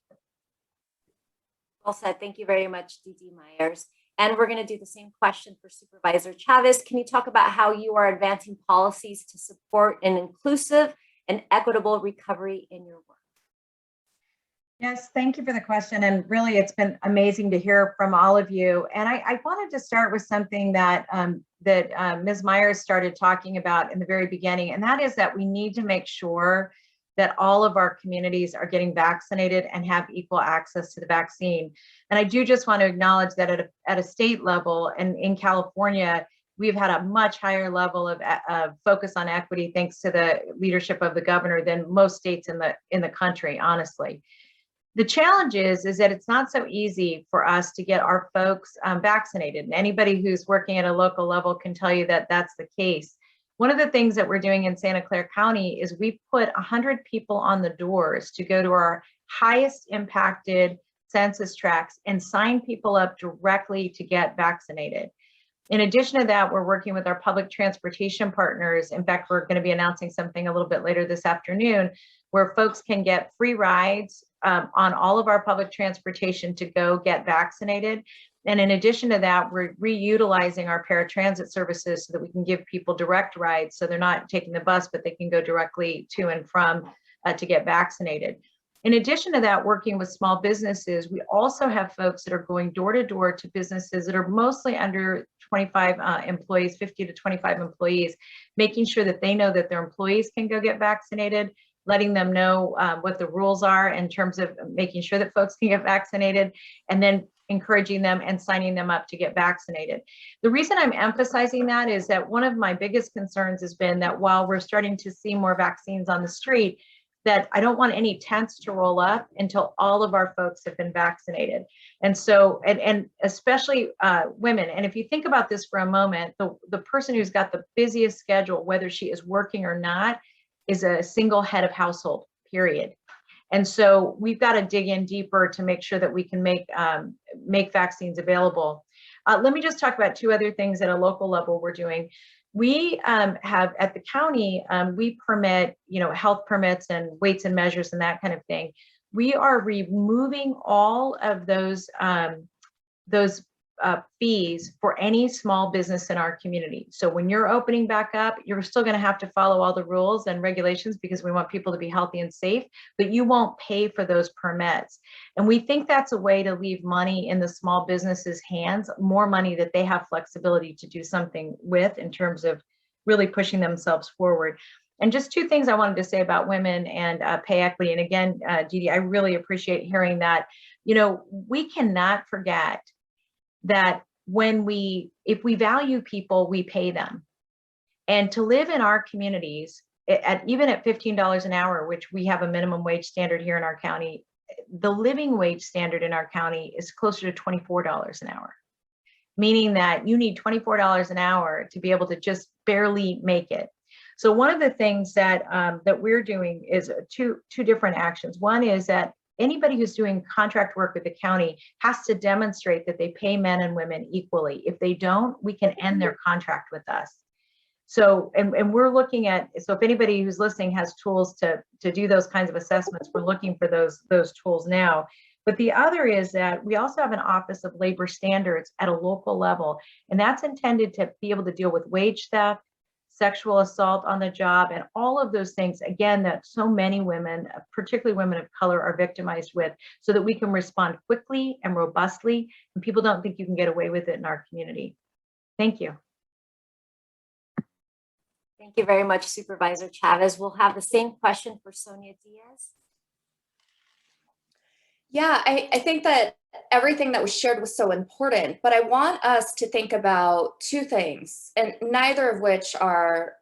Well said. Thank you very much, Videa Myers. And we're going to do the same question for Supervisor Chavez. Can you talk about how you are advancing policies to support an inclusive and equitable recovery in your work? Yes, thank you for the question. And really, it's been amazing to hear from all of you. And I wanted to start with something that Ms. Myers started talking about in the very beginning, and that is that we need to make sure that all of our communities are getting vaccinated and have equal access to the vaccine. And I do just want to acknowledge that at a state level and in California, we've had a much higher level of focus on equity thanks to the leadership of the governor than most states in the country, honestly. The challenge is that it's not so easy for us to get our folks vaccinated. And anybody who's working at a local level can tell you that that's the case. One of the things that we're doing in Santa Clara County is we put 100 people on the doors to go to our highest impacted census tracts and sign people up directly to get vaccinated. In addition to that, we're working with our public transportation partners. In fact, we're going to be announcing something a little bit later this afternoon where folks can get free rides on all of our public transportation to go get vaccinated. And in addition to that, we're reutilizing our paratransit services so that we can give people direct rides. So they're not taking the bus, but they can go directly to and from to get vaccinated. In addition to that, working with small businesses, we also have folks that are going door to door to businesses that are mostly under 25 employees, 50 to 25 employees, making sure that they know that their employees can go get vaccinated, letting them know what the rules are in terms of making sure that folks can get vaccinated, and then encouraging them and signing them up to get vaccinated. The reason I'm emphasizing that is that one of my biggest concerns has been that while we're starting to see more vaccines on the street, that I don't want any tents to roll up until all of our folks have been vaccinated. And so, and especially women. And if you think about this for a moment, the person who's got the busiest schedule, whether she is working or not, is a single head of household, period. And so we've got to dig in deeper to make sure that we can make vaccines available. Let me just talk about two other things at a local level we're doing. We have at the county, we permit, health permits and weights and measures and that kind of thing. We are removing all of those fees for any small business in our community. So when you're opening back up, you're still going to have to follow all the rules and regulations because we want people to be healthy and safe, but you won't pay for those permits. And we think that's a way to leave money in the small businesses' hands, more money that they have flexibility to do something with in terms of really pushing themselves forward. And just two things I wanted to say about women and pay equity. And again, Dee, I really appreciate hearing that. We cannot forget that if we value people, we pay them. And to live in our communities, even at $15 an hour, which we have a minimum wage standard here in our county, the living wage standard in our county is closer to $24 an hour, meaning that you need $24 an hour to be able to just barely make it. So one of the things that we're doing is two different actions. One is that anybody who's doing contract work with the county has to demonstrate that they pay men and women equally. If they don't, we can end their contract with us. So, and we're looking at, so if anybody who's listening has tools to do those kinds of assessments, we're looking for those tools now. But the other is that we also have an Office of Labor Standards at a local level, and that's intended to be able to deal with wage theft, sexual assault on the job, and all of those things, again, that so many women, particularly women of color, are victimized with, so that we can respond quickly and robustly, and people don't think you can get away with it in our community. Thank you. Thank you very much, Supervisor Chavez. We'll have the same question for Sonia Diaz. Yeah, I think that everything that was shared was so important, but I want us to think about two things, and neither of which are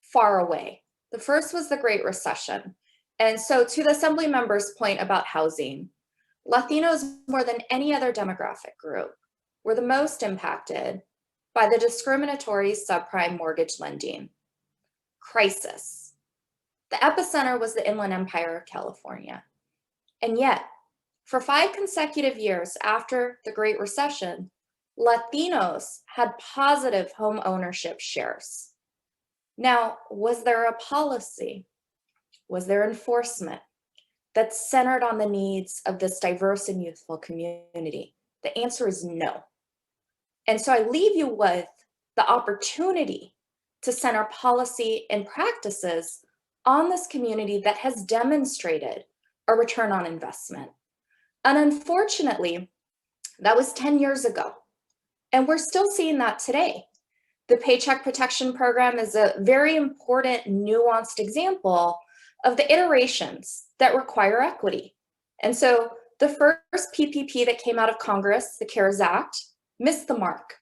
far away. The first was the Great Recession. And so to the Assembly member's point about housing, Latinos more than any other demographic group were the most impacted by the discriminatory subprime mortgage lending crisis. The epicenter was the Inland Empire of California. And yet, for 5 consecutive years after the Great Recession, Latinos had positive home ownership shares. Now, was there a policy? Was there enforcement that centered on the needs of this diverse and youthful community? The answer is no. And so I leave you with the opportunity to center policy and practices on this community that has demonstrated a return on investment. And unfortunately, that was 10 years ago, and we're still seeing that today. The Paycheck Protection Program is a very important, nuanced example of the iterations that require equity. And so the first PPP that came out of Congress, the CARES Act, missed the mark.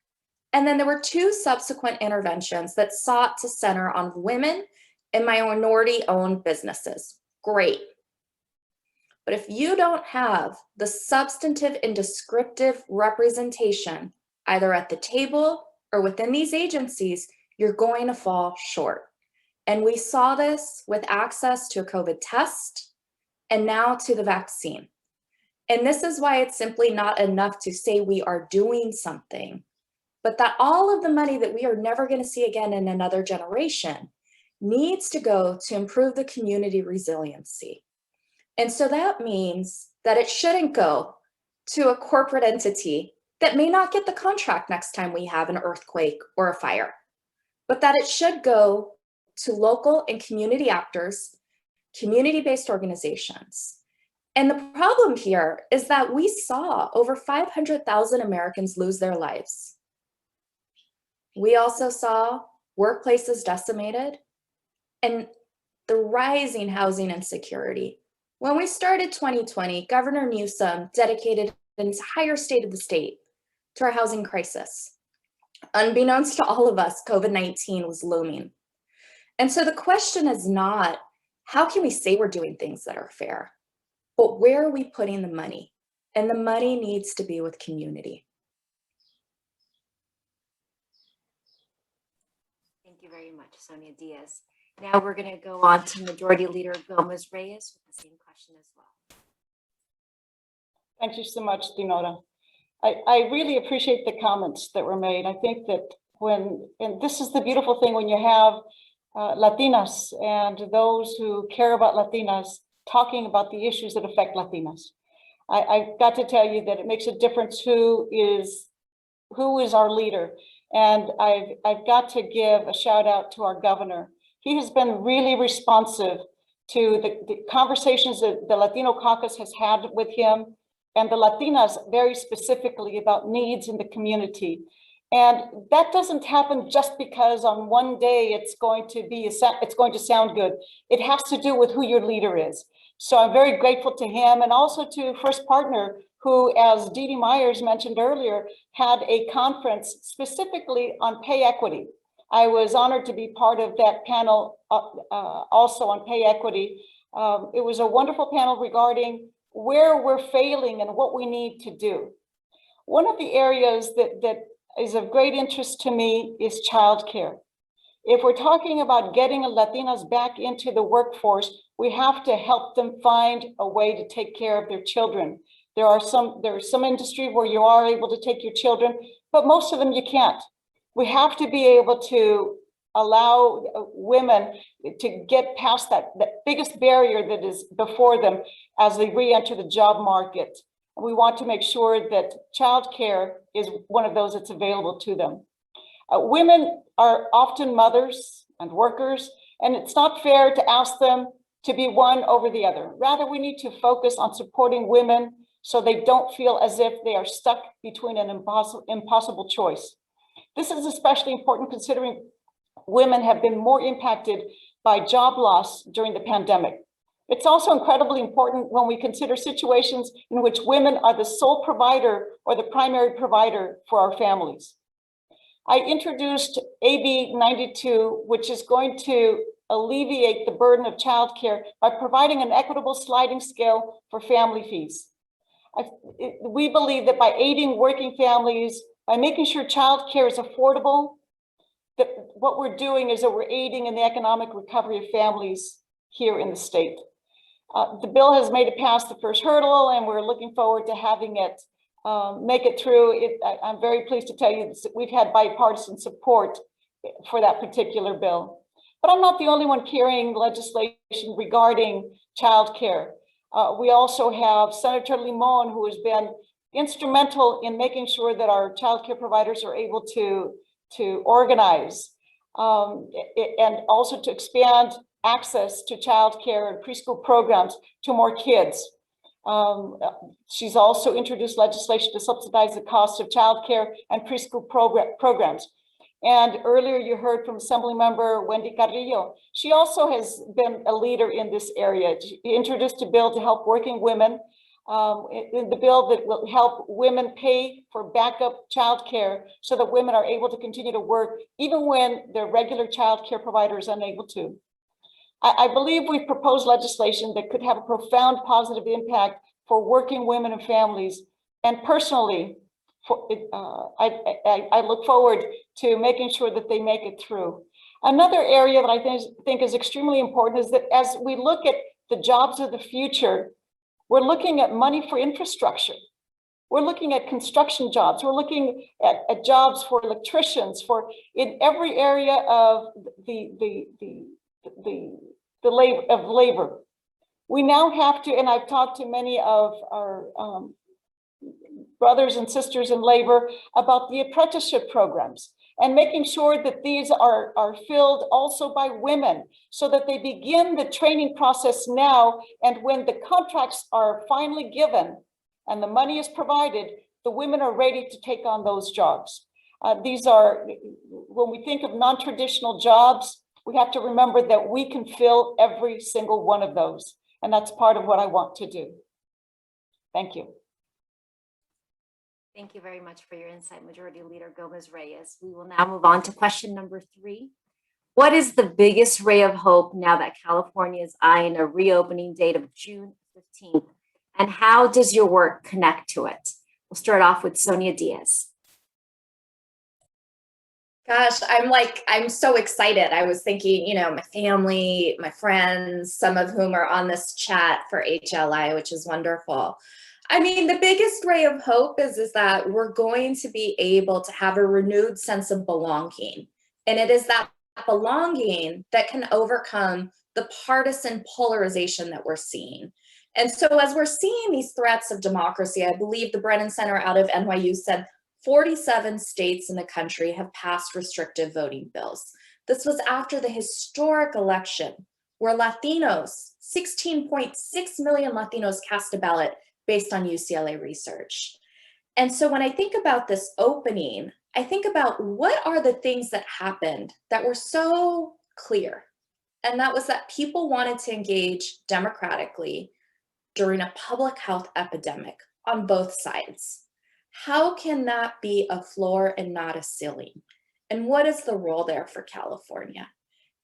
And then there were two subsequent interventions that sought to center on women and minority-owned businesses. Great. But if you don't have the substantive and descriptive representation, either at the table or within these agencies, you're going to fall short. And we saw this with access to a COVID test and now to the vaccine. And this is why it's simply not enough to say we are doing something, but that all of the money that we are never going to see again in another generation needs to go to improve the community resiliency. And so that means that it shouldn't go to a corporate entity that may not get the contract next time we have an earthquake or a fire, but that it should go to local and community actors, community-based organizations. And the problem here is that we saw over 500,000 Americans lose their lives. We also saw workplaces decimated and the rising housing insecurity. When we started 2020, Governor Newsom dedicated an entire state of the state to our housing crisis. Unbeknownst to all of us, COVID-19 was looming. And so the question is not, how can we say we're doing things that are fair? But where are we putting the money? And the money needs to be with community. Thank you very much, Sonia Diaz. Now we're going to go on to Majority Leader Gomez Reyes with the same question as well. Thank you so much, Dinora. I really appreciate the comments that were made. I think that and this is the beautiful thing when you have Latinas and those who care about Latinas talking about the issues that affect Latinas. I've got to tell you that it makes a difference who is our leader. And I've got to give a shout out to our governor. He has been really responsive to the conversations that the Latino caucus has had with him and the Latinas very specifically about needs in the community. And that doesn't happen just because on one day it's going to sound good. It has to do with who your leader is. So I'm very grateful to him and also to First Partner, who, as Dee Dee Myers mentioned earlier, had a conference specifically on pay equity. I was honored to be part of that panel also on pay equity. It was a wonderful panel regarding where we're failing and what we need to do. One of the areas that is of great interest to me is childcare. If we're talking about getting Latinas back into the workforce, we have to help them find a way to take care of their children. There are some industries where you are able to take your children, but most of them you can't. We have to be able to allow women to get past that biggest barrier that is before them as they re-enter the job market. We want to make sure that childcare is one of those that's available to them. Women are often mothers and workers, and it's not fair to ask them to be one over the other. Rather, we need to focus on supporting women so they don't feel as if they are stuck between an impossible choice. This is especially important considering women have been more impacted by job loss during the pandemic. It's also incredibly important when we consider situations in which women are the sole provider or the primary provider for our families. I introduced AB 92, which is going to alleviate the burden of childcare by providing an equitable sliding scale for family fees. We believe that by aiding working families, by making sure childcare is affordable, that what we're doing is that we're aiding in the economic recovery of families here in the state. The bill has made it past the first hurdle, and we're looking forward to having it make it through. I'm very pleased to tell you that we've had bipartisan support for that particular bill. But I'm not the only one carrying legislation regarding childcare. We also have Senator Limon, who has been instrumental in making sure that our childcare providers are able to organize and also to expand access to childcare and preschool programs to more kids. She's also introduced legislation to subsidize the cost of childcare and preschool programs. And earlier you heard from Assemblymember Wendy Carrillo. She also has been a leader in this area. She introduced a bill to help working women, in the bill that will help women pay for backup childcare so that women are able to continue to work even when their regular childcare provider is unable to. I believe we've proposed legislation that could have a profound positive impact for working women and families. And personally, I look forward to making sure that they make it through. Another area that I think is extremely important is that as we look at the jobs of the future, we're looking at money for infrastructure. We're looking at construction jobs. We're looking at jobs for electricians, for in every area of labor. We now have to, and I've talked to many of our brothers and sisters in labor about the apprenticeship programs and making sure that these are filled also by women so that they begin the training process now. And when the contracts are finally given and the money is provided, the women are ready to take on those jobs. These are, when we think of non-traditional jobs, we have to remember that we can fill every single one of those. And that's part of what I want to do. Thank you. Thank you very much for your insight, Majority Leader Gomez Reyes. We will now move on to question number 3. What is the biggest ray of hope now that California is eyeing a reopening date of June 15th? And how does your work connect to it? We'll start off with Sonia Diaz. Gosh, I'm so excited. I was thinking, my family, my friends, some of whom are on this chat for HLI, which is wonderful. I mean, the biggest ray of hope is that we're going to be able to have a renewed sense of belonging. And it is that belonging that can overcome the partisan polarization that we're seeing. And so as we're seeing these threats of democracy, I believe the Brennan Center out of NYU said 47 states in the country have passed restrictive voting bills. This was after the historic election where Latinos, 16.6 million Latinos cast a ballot based on UCLA research. And so when I think about this opening, I think about what are the things that happened that were so clear. And that was that people wanted to engage democratically during a public health epidemic on both sides. How can that be a floor and not a ceiling? And what is the role there for California?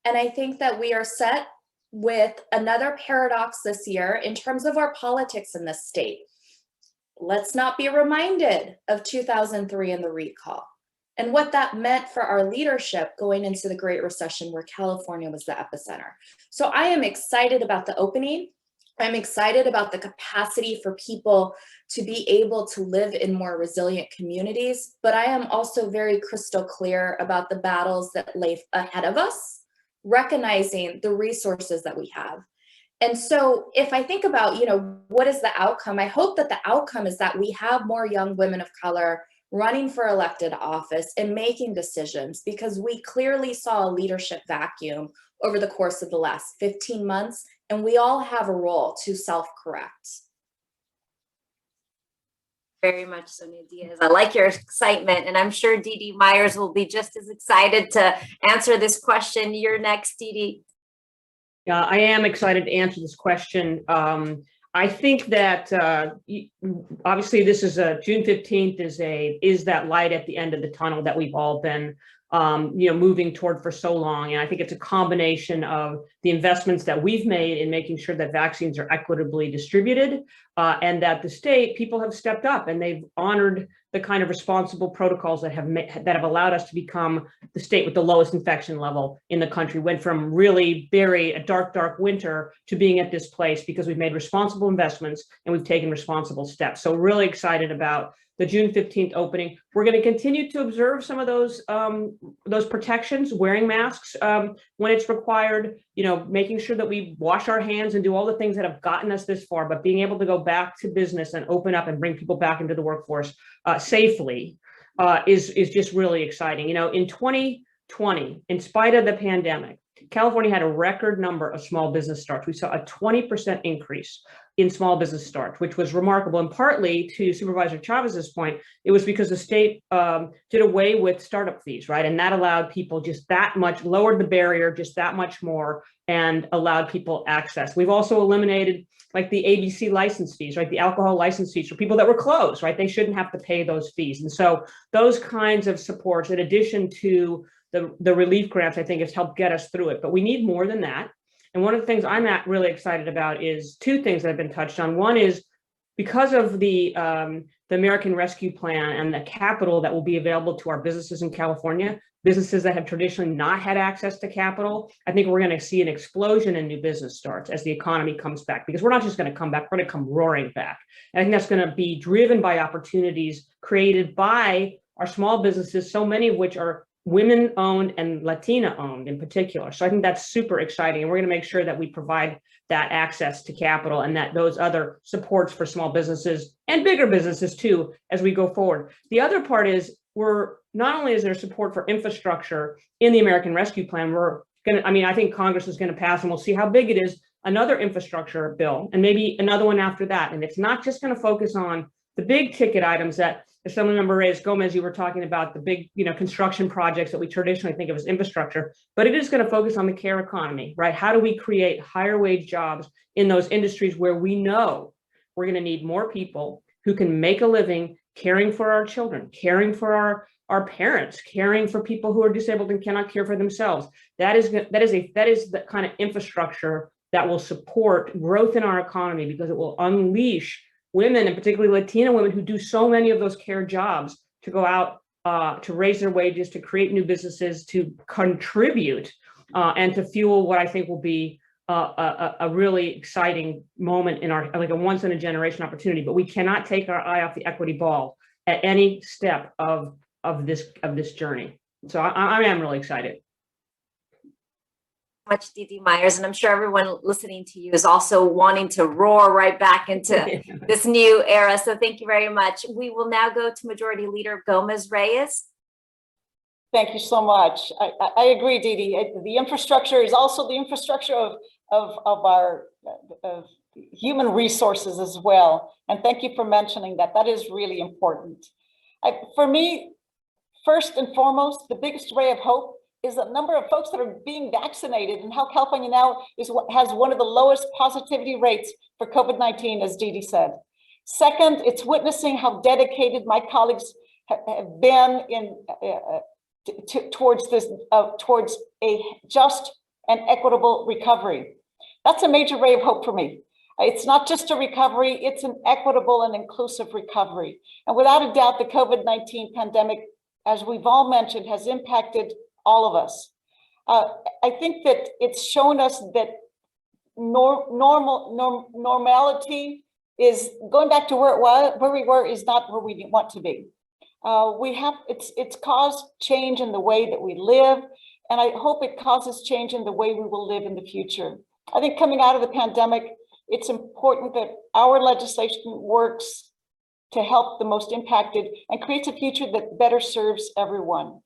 And I think that we are set with another paradox this year in terms of our politics in this state. Let's not be reminded of 2003 and the recall and what that meant for our leadership going into the Great Recession where California was the epicenter. So I am excited about the opening. I'm excited about the capacity for people to be able to live in more resilient communities, but I am also very crystal clear about the battles that lay ahead of us, recognizing the resources that we have. And so if I think about, what is the outcome? I hope that the outcome is that we have more young women of color running for elected office and making decisions, because we clearly saw a leadership vacuum over the course of the last 15 months, and we all have a role to self-correct. Very much, Sonia Diaz. I like your excitement, and I'm sure Dee Dee Myers will be just as excited to answer this question. You're next, Dee Dee. Yeah, I am excited to answer this question. I think that obviously this is June 15th is that light at the end of the tunnel that we've all been moving toward for so long. And I think it's a combination of the investments that we've made in making sure that vaccines are equitably distributed and that the state people have stepped up and they've honored the kind of responsible protocols that have allowed us to become the state with the lowest infection level in the country. Went from really a dark winter to being at this place because we've made responsible investments and we've taken responsible steps. So really excited about the June 15th opening. We're going to continue to observe some of those protections, wearing masks when it's required, making sure that we wash our hands and do all the things that have gotten us this far, but being able to go back to business and open up and bring people back into the workforce safely is just really exciting. In 2020, in spite of the pandemic, California had a record number of small business starts. We saw a 20% increase in small business starts, which was remarkable. And partly, to Supervisor Chavez's point, it was because the state did away with startup fees, right? And that allowed people just that much, lowered the barrier just that much more, and allowed people access. We've also eliminated like the ABC license fees, right? The alcohol license fees for people that were closed, right? They shouldn't have to pay those fees. And so those kinds of supports, in addition to the relief grants, I think has helped get us through it. But we need more than that. And one of the things I'm really excited about is two things that have been touched on. One is because of the American Rescue Plan and the capital that will be available to our businesses in California, businesses that have traditionally not had access to capital, I think we're going to see an explosion in new business starts as the economy comes back, because we're not just going to come back, we're going to come roaring back. And I think that's going to be driven by opportunities created by our small businesses, so many of which are women-owned and Latina-owned in particular. So I think that's super exciting. And we're going to make sure that we provide that access to capital and that those other supports for small businesses and bigger businesses too, as we go forward. The other part is we're not only is there support for infrastructure in the American Rescue Plan, we're going to, I think Congress is going to pass, and we'll see how big it is, another infrastructure bill, and maybe another one after that. And it's not just going to focus on the big ticket items that Assemblymember Reyes Gomez, you were talking about the big, construction projects that we traditionally think of as infrastructure, but it is going to focus on the care economy, right? How do we create higher wage jobs in those industries where we know we're going to need more people who can make a living caring for our children, caring for our parents, caring for people who are disabled and cannot care for themselves. That is the kind of infrastructure that will support growth in our economy, because it will unleash women, and particularly Latina women who do so many of those care jobs, to go out to raise their wages, to create new businesses, to contribute, and to fuel what I think will be a really exciting moment in our, like a once in a generation opportunity. But we cannot take our eye off the equity ball at any step of this journey. So I am really excited. Much, Didi Myers, and I'm sure everyone listening to you is also wanting to roar right back into this new era. So thank you very much. We will now go to Majority Leader Gomez Reyes. Thank you so much. I agree, Didi. The infrastructure is also the infrastructure of our human resources as well. And thank you for mentioning that. That is really important. For me, first and foremost, the biggest ray of hope is the number of folks that are being vaccinated, and how California now has one of the lowest positivity rates for COVID-19, as Didi said. Second, it's witnessing how dedicated my colleagues have been towards a just and equitable recovery. That's a major ray of hope for me. It's not just a recovery, it's an equitable and inclusive recovery. And without a doubt, the COVID-19 pandemic, as we've all mentioned, has impacted all of us. I think that it's shown us that normality is going back to where we were is not where we want to be. It's caused change in the way that we live, and I hope it causes change in the way we will live in the future. I think coming out of the pandemic, it's important that our legislation works to help the most impacted and creates a future that better serves everyone.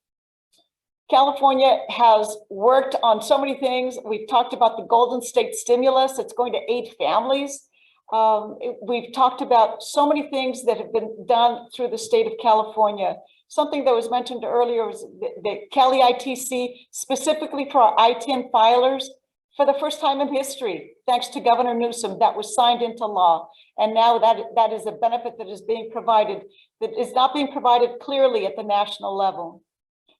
California has worked on so many things. We've talked about the Golden State stimulus. It's going to aid families. We've talked about so many things that have been done through the state of California. Something that was mentioned earlier was the Cali ITC, specifically for our ITIN filers. For the first time in history, thanks to Governor Newsom, that was signed into law. And now that is a benefit that is being provided, that is not being provided clearly at the national level.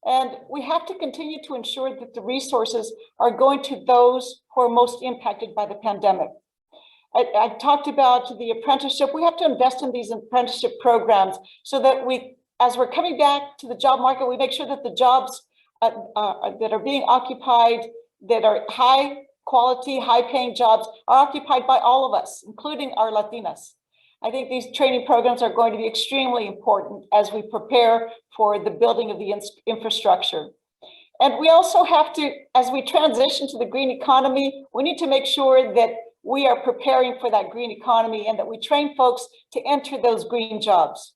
And we have to continue to ensure that the resources are going to those who are most impacted by the pandemic. I talked about the apprenticeship. We have to invest in these apprenticeship programs so that as we're coming back to the job market, we make sure that the jobs that are being occupied, that are high quality, high paying jobs, are occupied by all of us, including our Latinas. I think these training programs are going to be extremely important as we prepare for the building of the infrastructure. And we also have to, as we transition to the green economy, we need to make sure that we are preparing for that green economy and that we train folks to enter those green jobs.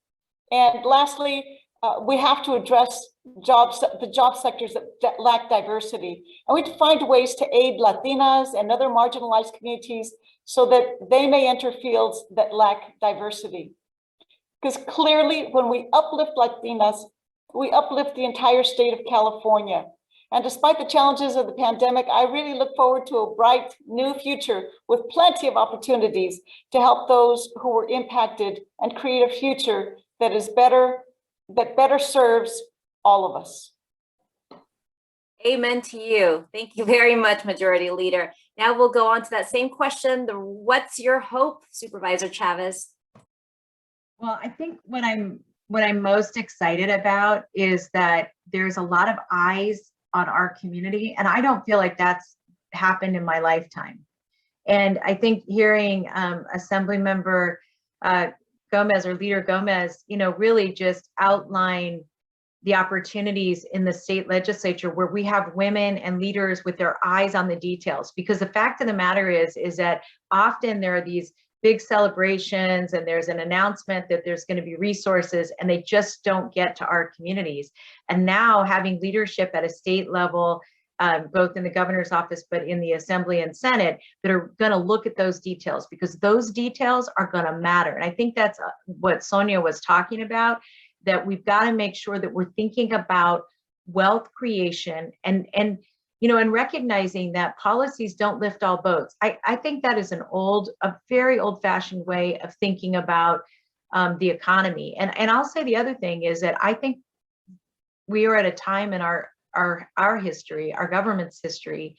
And lastly, we have to address the job sectors that lack diversity. And we need to find ways to aid Latinas and other marginalized communities so that they may enter fields that lack diversity. Because clearly, when we uplift Latinas, we uplift the entire state of California. And despite the challenges of the pandemic, I really look forward to a bright new future with plenty of opportunities to help those who were impacted and create a future that is better, that better serves all of us. Amen to you. Thank you very much, Majority Leader. Now we'll go on to that same question. What's your hope, Supervisor Chavez? Well, I think what I'm most excited about is that there's a lot of eyes on our community, and I don't feel like that's happened in my lifetime. And I think hearing Assemblymember Gomez or Leader Gomez, really just outline the opportunities in the state legislature where we have women and leaders with their eyes on the details. Because the fact of the matter is that often there are these big celebrations and there's an announcement that there's going to be resources and they just don't get to our communities. And now having leadership at a state level, both in the governor's office, but in the Assembly and Senate, that are going to look at those details, because those details are going to matter. And I think that's what Sonia was talking about, that we've got to make sure that we're thinking about wealth creation and recognizing that policies don't lift all boats. I think that is a very old-fashioned way of thinking about the economy. And I'll say the other thing is that I think we are at a time in our history, our government's history,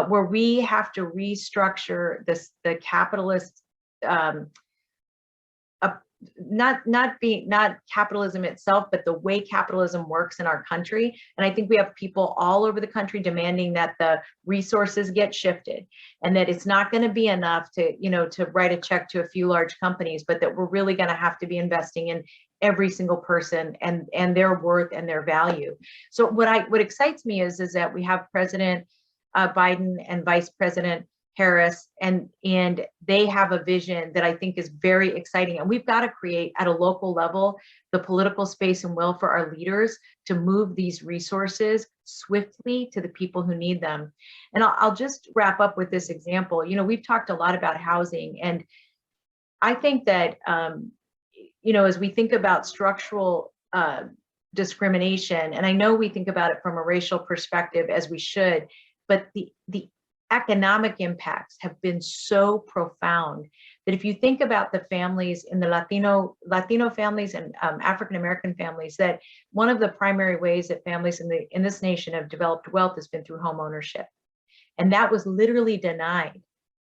where we have to restructure the capitalist, not capitalism itself, but the way capitalism works in our country. And I think we have people all over the country demanding that the resources get shifted, and that it's not going to be enough to write a check to a few large companies, but that we're really going to have to be investing in every single person and their worth and their value. So what excites me is that we have President Biden and Vice President Harris, and they have a vision that I think is very exciting. And we've got to create at a local level the political space and will for our leaders to move these resources swiftly to the people who need them. And I'll just wrap up with this example. We've talked a lot about housing, and I think that as we think about structural discrimination, and I know we think about it from a racial perspective, as we should, but the economic impacts have been so profound that if you think about the families in the Latino families and African American families, that one of the primary ways that families in this nation have developed wealth has been through home ownership, and that was literally denied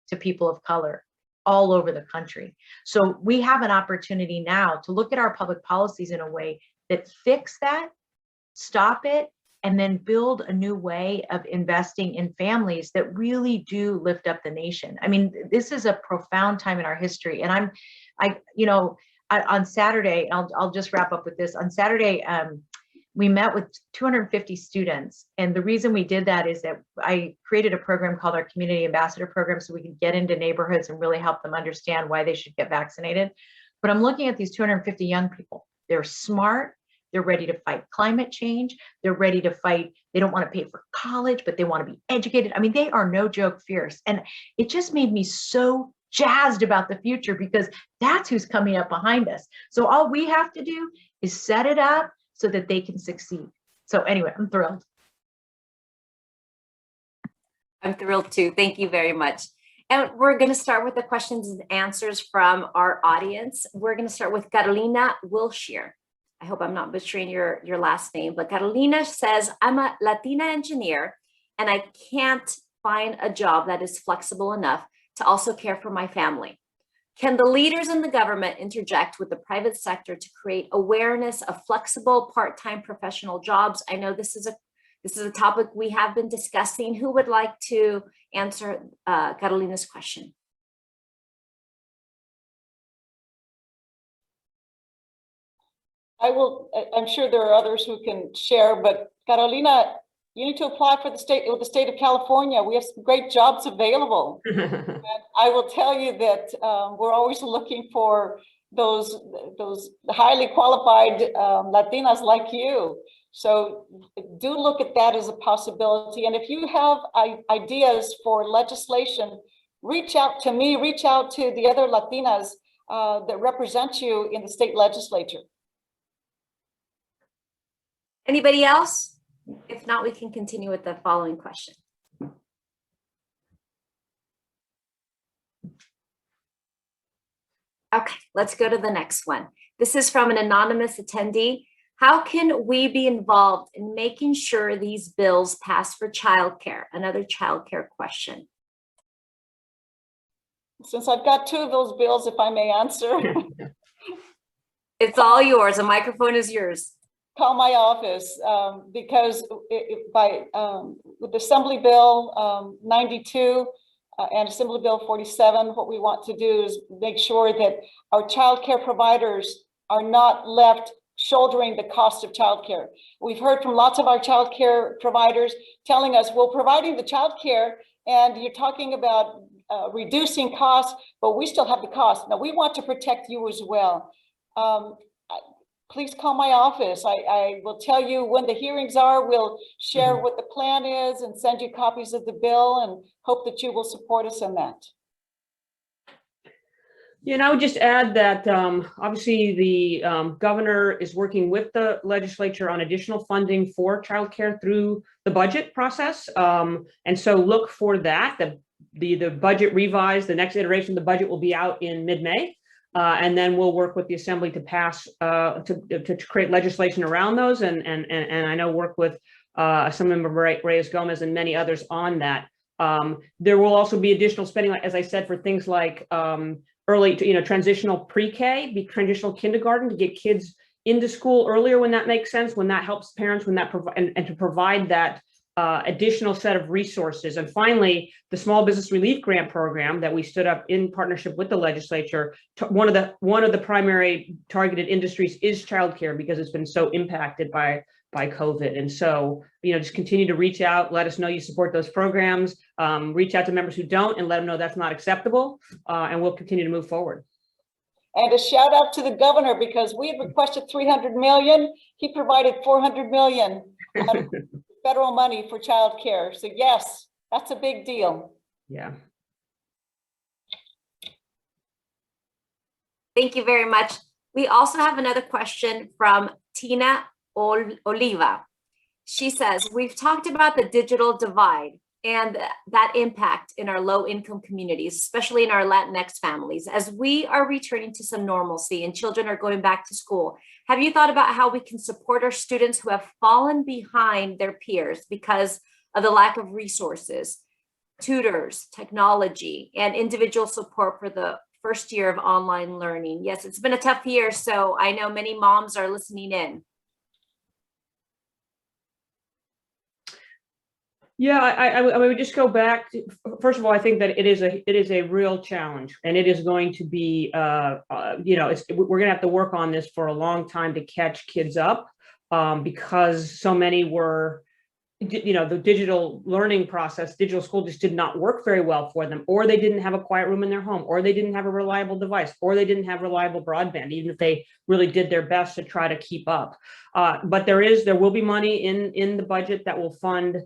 to people of color all over the country. So we have an opportunity now to look at our public policies in a way that fix that, stop it, and then build a new way of investing in families that really do lift up the nation. I mean, this is a profound time in our history. And on Saturday, I'll just wrap up with this. On Saturday, we met with 250 students. And the reason we did that is that I created a program called our Community Ambassador Program, so we could get into neighborhoods and really help them understand why they should get vaccinated. But I'm looking at these 250 young people. They're smart. They're ready to fight climate change. They're ready to fight. They don't want to pay for college, but they want to be educated. I mean, they are no joke fierce. And it just made me so jazzed about the future, because that's who's coming up behind us. So all we have to do is set it up so that they can succeed. So anyway, I'm thrilled. I'm thrilled too. Thank you very much. And we're going to start with the questions and answers from our audience. We're going to start with Carolina Wilshire. I hope I'm not butchering your last name, but Carolina says, I'm a Latina engineer and I can't find a job that is flexible enough to also care for my family. Can the leaders in the government interject with the private sector to create awareness of flexible part-time professional jobs? I know this is a topic we have been discussing. Who would like to answer Carolina's question? I will. I'm sure there are others who can share, but Carolina, you need to apply for the state of California. We have some great jobs available. And I will tell you that we're always looking for those highly qualified Latinas like you. So do look at that as a possibility. And if you have ideas for legislation, reach out to me, reach out to the other Latinas that represent you in the state legislature. Anybody else? If not, we can continue with the following question. Okay, let's go to the next one. This is from an anonymous attendee. How can we be involved in making sure these bills pass for childcare? Another childcare question. Since I've got two of those bills, if I may answer. It's all yours. The microphone is yours. Call my office because with Assembly Bill 92 and Assembly Bill 47, what we want to do is make sure that our child care providers are not left shouldering the cost of childcare. We've heard from lots of our child care providers telling us, well, providing the child care and you're talking about reducing costs, but we still have the cost. Now we want to protect you as well. Please call my office. I will tell you when the hearings are. We'll share what the plan is and send you copies of the bill and hope that you will support us in that. Yeah, and I would just add that obviously the governor is working with the legislature on additional funding for childcare through the budget process. And so look for that. The budget revised, the next iteration of the budget will be out in mid-May. And then we'll work with the Assembly to pass, to create legislation around those. And I know work with Assemblymember Reyes Gomez and many others on that. There will also be additional spending, as I said, for things like early, transitional pre-K, transitional kindergarten to get kids into school earlier when that makes sense, when that helps parents, when that and to provide that additional set of resources. And finally, the Small Business Relief Grant Program that we stood up in partnership with the legislature. One of the primary targeted industries is childcare because it's been so impacted by COVID. And so, just continue to reach out, let us know you support those programs, reach out to members who don't and let them know that's not acceptable. And we'll continue to move forward. And a shout out to the governor because we had requested 300 million. He provided 400 million federal money for childcare. So yes, that's a big deal. Yeah. Thank you very much. We also have another question from Tina Oliva. She says, we've talked about the digital divide and that impact in our low-income communities, especially in our Latinx families, as we are returning to some normalcy and children are going back to school. Have you thought about how we can support our students who have fallen behind their peers because of the lack of resources, tutors, technology, and individual support for the first year of online learning? Yes, it's been a tough year, so I know many moms are listening in. Yeah, I would just go back to, first of all, I think that it is a real challenge, and it is going to be, we're going to have to work on this for a long time to catch kids up, because so many were, the digital learning process, digital school just did not work very well for them, or they didn't have a quiet room in their home, or they didn't have a reliable device, or they didn't have reliable broadband, even if they really did their best to try to keep up. But there will be money in the budget that will fund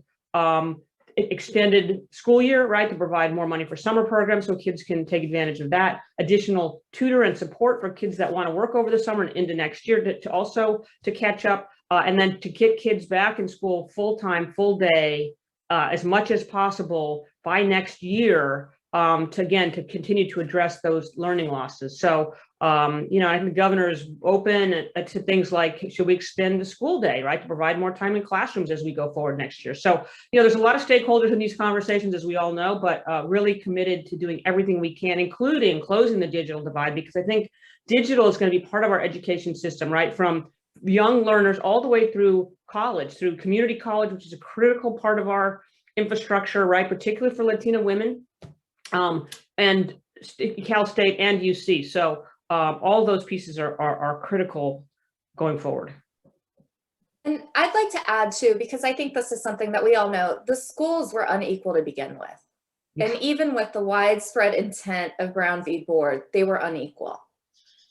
extended school year, right, to provide more money for summer programs so kids can take advantage of that, additional tutor and support for kids that want to work over the summer and into next year to also catch up, and then to get kids back in school full-time, full day, as much as possible by next year, to continue to address those learning losses. So I think the governor is open to things like, should we extend the school day, right, to provide more time in classrooms as we go forward next year? So, there's a lot of stakeholders in these conversations, as we all know, but really committed to doing everything we can, including closing the digital divide, because I think digital is going to be part of our education system, right, from young learners all the way through college, through community college, which is a critical part of our infrastructure, right, particularly for Latina women, and Cal State and UC. So all those pieces are critical going forward. And I'd like to add too, because I think this is something that we all know, the schools were unequal to begin with. Yeah. And even with the widespread intent of Brown v. Board, they were unequal.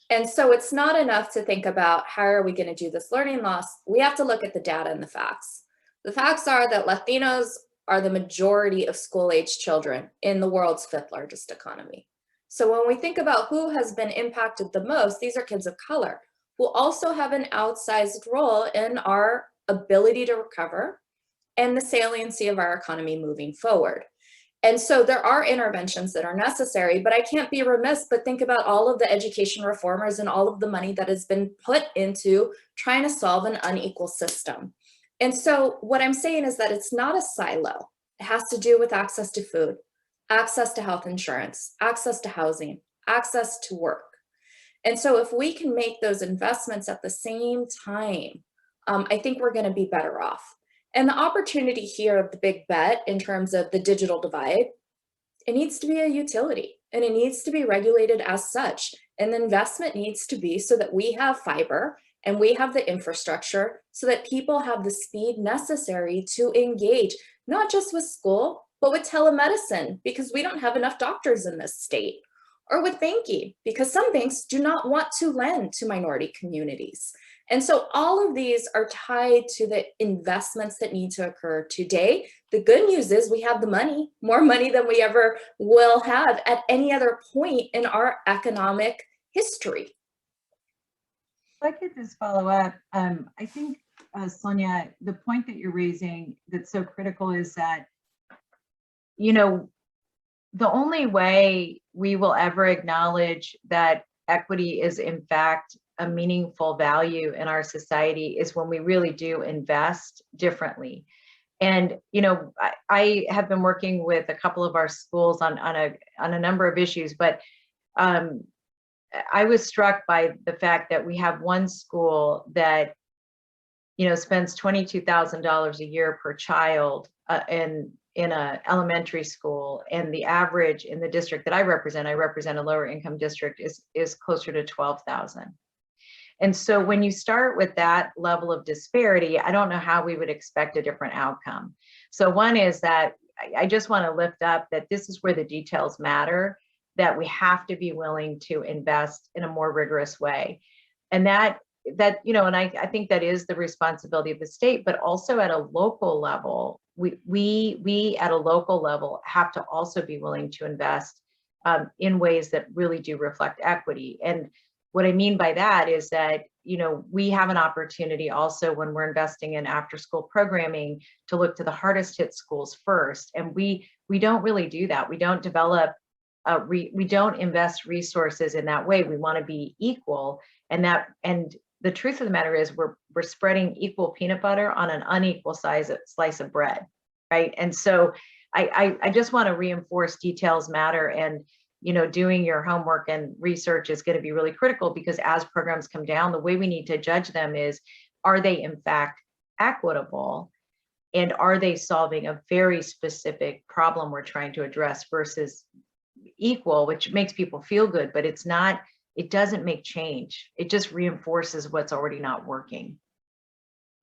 And so it's not enough to think about how are we going to do this learning loss? We have to look at the data and the facts. The facts are that Latinos are the majority of school-age children in the world's 5th largest economy. So when we think about who has been impacted the most, these are kids of color who also have an outsized role in our ability to recover and the saliency of our economy moving forward. And so there are interventions that are necessary, but I can't be remiss but think about all of the education reformers and all of the money that has been put into trying to solve an unequal system. And so what I'm saying is that it's not a silo. It has to do with access to food, access to health insurance, access to housing, access to work. And so if we can make those investments at the same time, I think we're going to be better off. And the opportunity here of the big bet in terms of the digital divide, it needs to be a utility and it needs to be regulated as such. And the investment needs to be so that we have fiber and we have the infrastructure so that people have the speed necessary to engage, not just with school, but with telemedicine, because we don't have enough doctors in this state, or with banking, because some banks do not want to lend to minority communities. And so all of these are tied to the investments that need to occur today. The good news is we have the money, more money than we ever will have at any other point in our economic history. If I could just follow up, I think, Sonia, the point that you're raising that's so critical is that, you know, the only way we will ever acknowledge that equity is in fact a meaningful value in our society is when we really do invest differently. And, you know, I have been working with a couple of our schools on a number of issues, but I was struck by the fact that we have one school that, you know, spends $22,000 a year per child in an elementary school, and the average in the district that I represent a lower income district, is closer to 12,000. And so when you start with that level of disparity, I don't know how we would expect a different outcome. So one is that I just want to lift up that this is where the details matter, that we have to be willing to invest in a more rigorous way. And that you know, and I think that is the responsibility of the state, but also at a local level, we at a local level have to also be willing to invest in ways that really do reflect equity. And what I mean by that is that, you know, we have an opportunity also when we're investing in after school programming to look to the hardest hit schools first. And we don't really do that. We don't develop, we don't invest resources in that way. We want to be equal, and the truth of the matter is we're spreading equal peanut butter on an unequal slice of bread, right? And so I just want to reinforce details matter, and, you know, doing your homework and research is going to be really critical, because as programs come down, the way we need to judge them is, are they in fact equitable, and are they solving a very specific problem we're trying to address, versus equal, which makes people feel good, but it's not, it doesn't make change. It just reinforces what's already not working.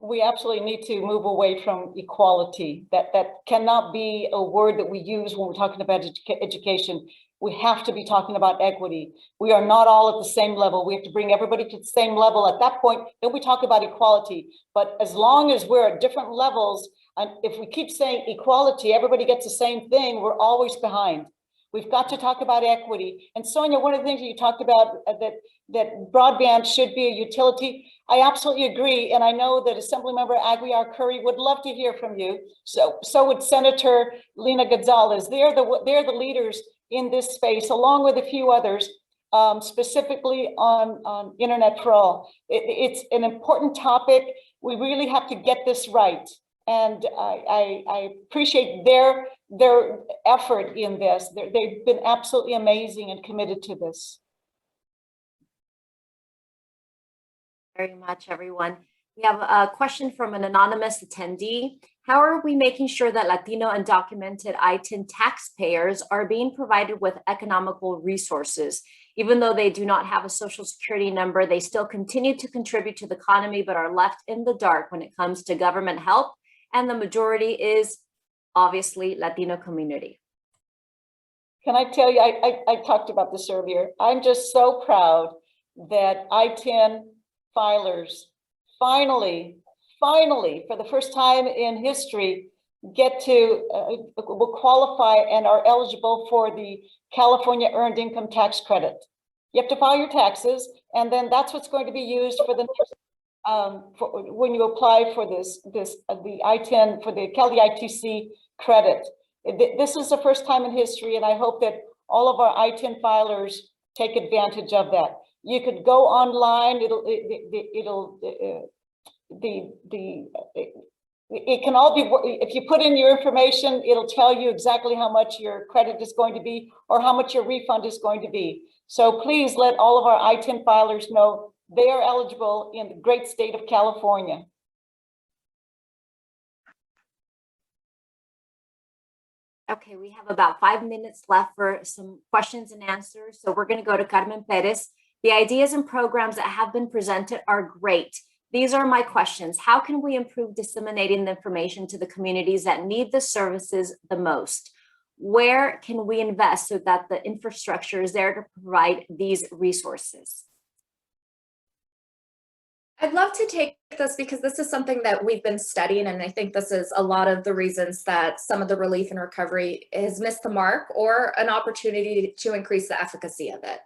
We absolutely need to move away from equality. That cannot be a word that we use when we're talking about education. We have to be talking about equity. We are not all at the same level. We have to bring everybody to the same level. At that point, then we talk about equality. But as long as we're at different levels, and if we keep saying equality, everybody gets the same thing, we're always behind. We've got to talk about equity. And Sonia, one of the things that you talked about, that broadband should be a utility, I absolutely agree. And I know that Assemblymember Aguiar Curry would love to hear from you. So would Senator Lina Gonzalez. They're the leaders in this space, along with a few others, specifically on Internet for All. It's an important topic. We really have to get this right. And I appreciate their effort in this. They've been absolutely amazing and committed to this. Very much, everyone. We have a question from an anonymous attendee. How are we making sure that Latino undocumented ITIN taxpayers are being provided with economical resources? Even though they do not have a social security number, they still continue to contribute to the economy, but are left in the dark when it comes to government help. And the majority is obviously Latino community. Can I tell you, I talked about this earlier. I'm just so proud that I-10 filers finally, for the first time in history, get to, will qualify and are eligible for the California Earned Income Tax Credit. You have to file your taxes, and then that's what's going to be used for the next, when you apply for the I-10, for the Cali ITC credit. This is the first time in history, and I hope that all of our I-10 filers take advantage of that. You could go online, it can all be, if you put in your information, it'll tell you exactly how much your credit is going to be or how much your refund is going to be. So please let all of our I-10 filers know they are eligible in the great state of California. Okay, we have about 5 minutes left for some questions and answers. So we're going to go to Carmen Perez. The ideas and programs that have been presented are great. These are my questions. How can we improve disseminating the information to the communities that need the services the most? Where can we invest so that the infrastructure is there to provide these resources? I'd love to take this because this is something that we've been studying, and I think this is a lot of the reasons that some of the relief and recovery has missed the mark or an opportunity to increase the efficacy of it.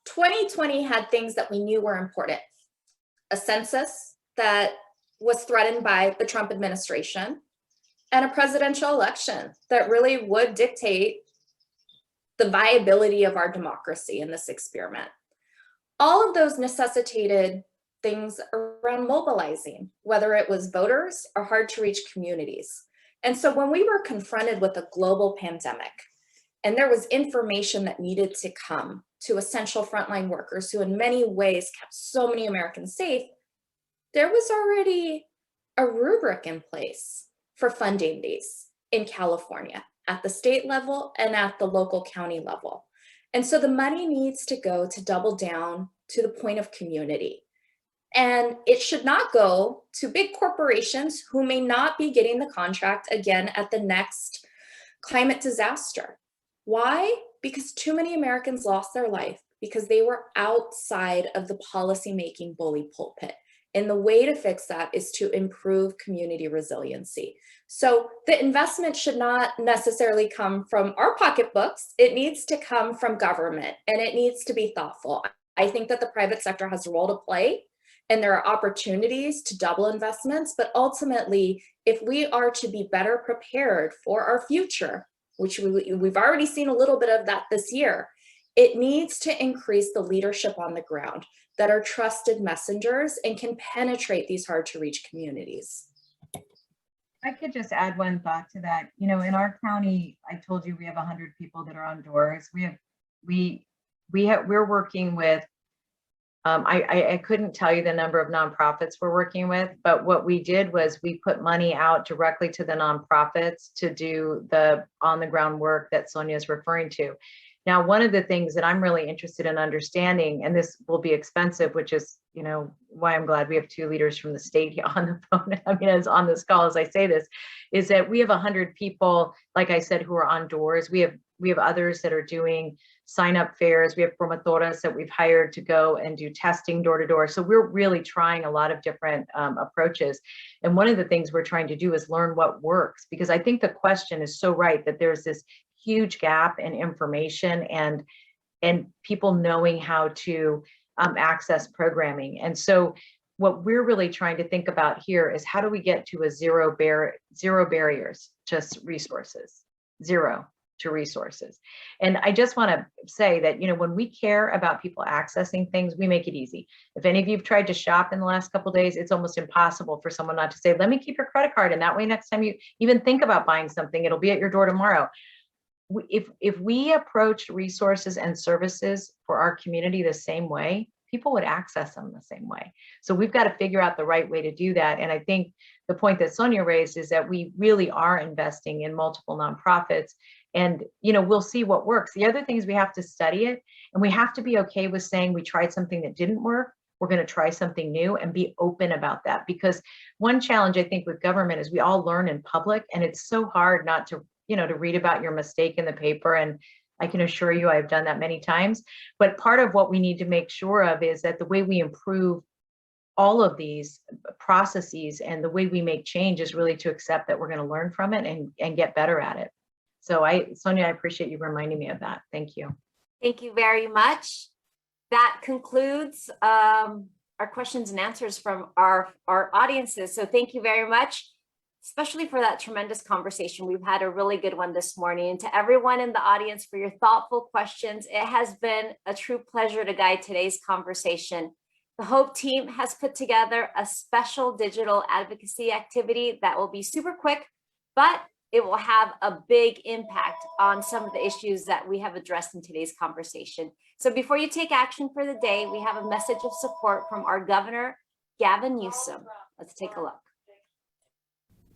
2020 had things that we knew were important. A census that was threatened by the Trump administration, and a presidential election that really would dictate the viability of our democracy in this experiment. All of those necessitated things around mobilizing, whether it was voters or hard to reach communities. And so when we were confronted with a global pandemic, and there was information that needed to come to essential frontline workers who in many ways kept so many Americans safe, there was already a rubric in place for funding these in California at the state level and at the local county level. And so the money needs to go to double down to the point of community. And it should not go to big corporations who may not be getting the contract again at the next climate disaster. Why? Because too many Americans lost their life because they were outside of the policymaking bully pulpit. And the way to fix that is to improve community resiliency. So the investment should not necessarily come from our pocketbooks. It needs to come from government, and it needs to be thoughtful. I think that the private sector has a role to play, and there are opportunities to double investments. But ultimately, if we are to be better prepared for our future, which we've already seen a little bit of that this year, it needs to increase the leadership on the ground that are trusted messengers and can penetrate these hard to reach communities. I could just add one thought to that. You know, in our county, I told you we have 100 people that are on doors. We're working with, I couldn't tell you the number of nonprofits we're working with, but what we did was we put money out directly to the nonprofits to do the on the ground work that Sonia is referring to. Now, one of the things that I'm really interested in understanding, and this will be expensive, which is, you know, why I'm glad we have 2 leaders from the state on the phone. I mean, as on this call, as I say this, is that we have 100 people, like I said, who are on doors. We have others that are doing sign up fairs. We have promotoras that we've hired to go and do testing door to door. So we're really trying a lot of different approaches. And one of the things we're trying to do is learn what works, because I think the question is so right that there's this huge gap in information and people knowing how to access programming. And so what we're really trying to think about here is how do we get to a zero barriers to resources, zero to resources. And I just want to say that, you know, when we care about people accessing things, we make it easy. If any of you have tried to shop in the last couple of days, it's almost impossible for someone not to say, let me keep your credit card. And that way, next time you even think about buying something, it'll be at your door tomorrow. If we approached resources and services for our community the same way, people would access them the same way. So we've got to figure out the right way to do that. And I think the point that Sonia raised is that we really are investing in multiple nonprofits, and, you know, we'll see what works. The other thing is we have to study it, and we have to be okay with saying we tried something that didn't work. We're going to try something new and be open about that, because one challenge I think with government is we all learn in public, and it's so hard not to, you know, to read about your mistake in the paper and I can assure you I've done that many times. But part of what we need to make sure of is that the way we improve all of these processes and the way we make change is really to accept that we're going to learn from it and get better at it. So Sonia, I appreciate you reminding me of that. Thank you. Thank you very much. That concludes our questions and answers from our audiences. So thank you very much, especially for that tremendous conversation. We've had a really good one this morning. And to everyone in the audience for your thoughtful questions, it has been a true pleasure to guide today's conversation. The HOPE team has put together a special digital advocacy activity that will be super quick, but it will have a big impact on some of the issues that we have addressed in today's conversation. So before you take action for the day, we have a message of support from our Governor, Gavin Newsom. Let's take a look.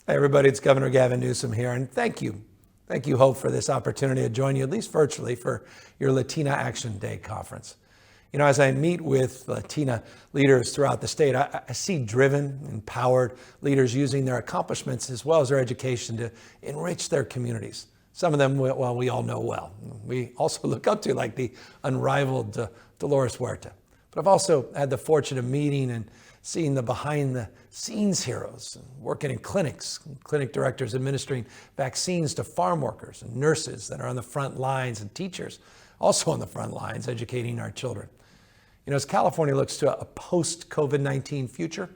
Hey everybody, it's Governor Gavin Newsom here, and thank you, HOPE, for this opportunity to join you, at least virtually, for your Latina Action Day conference. You know, as I meet with Latina leaders throughout the state, I see driven, empowered leaders using their accomplishments as well as their education to enrich their communities. Some of them, well, we all know well. We also look up to, like the unrivaled Dolores Huerta. But I've also had the fortune of meeting and seeing the behind the scenes heroes working in clinics, clinic directors administering vaccines to farm workers and nurses that are on the front lines, and teachers also on the front lines educating our children. You know, as California looks to a post-COVID-19 future,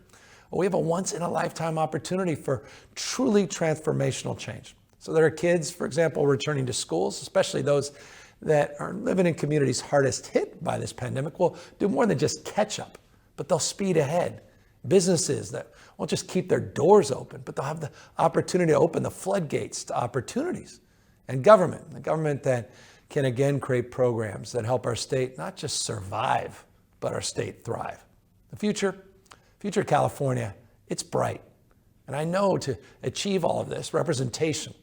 we have a once-in-a-lifetime opportunity for truly transformational change. So there are kids, for example, returning to schools, especially those that are living in communities hardest hit by this pandemic, will do more than just catch up, but they'll speed ahead. Businesses that won't just keep their doors open, but they'll have the opportunity to open the floodgates to opportunities. And government, the government that can again create programs that help our state not just survive, but our state thrive. The future California, it's bright. And I know to achieve all of this, representation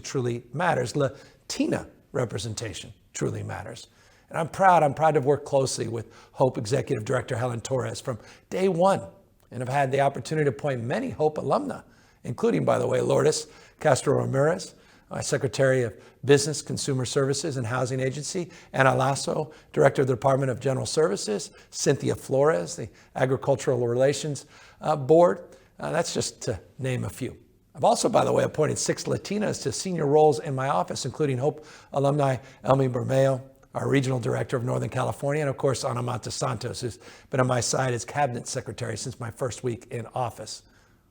truly matters. Latina representation truly matters. And I'm proud to have worked closely with HOPE Executive Director Helen Torres from day one, and have had the opportunity to appoint many HOPE alumna, including, by the way, Lourdes Castro Ramirez, Secretary of Business, Consumer Services and Housing Agency, Ana Lasso, Director of the Department of General Services, Cynthia Flores, the Agricultural Relations Board. That's just to name a few. I've also, by the way, appointed 6 Latinas to senior roles in my office, including HOPE alumni Elmi Bermeo, our Regional Director of Northern California, and of course, Ana Mata Santos, who's been on my side as Cabinet Secretary since my first week in office.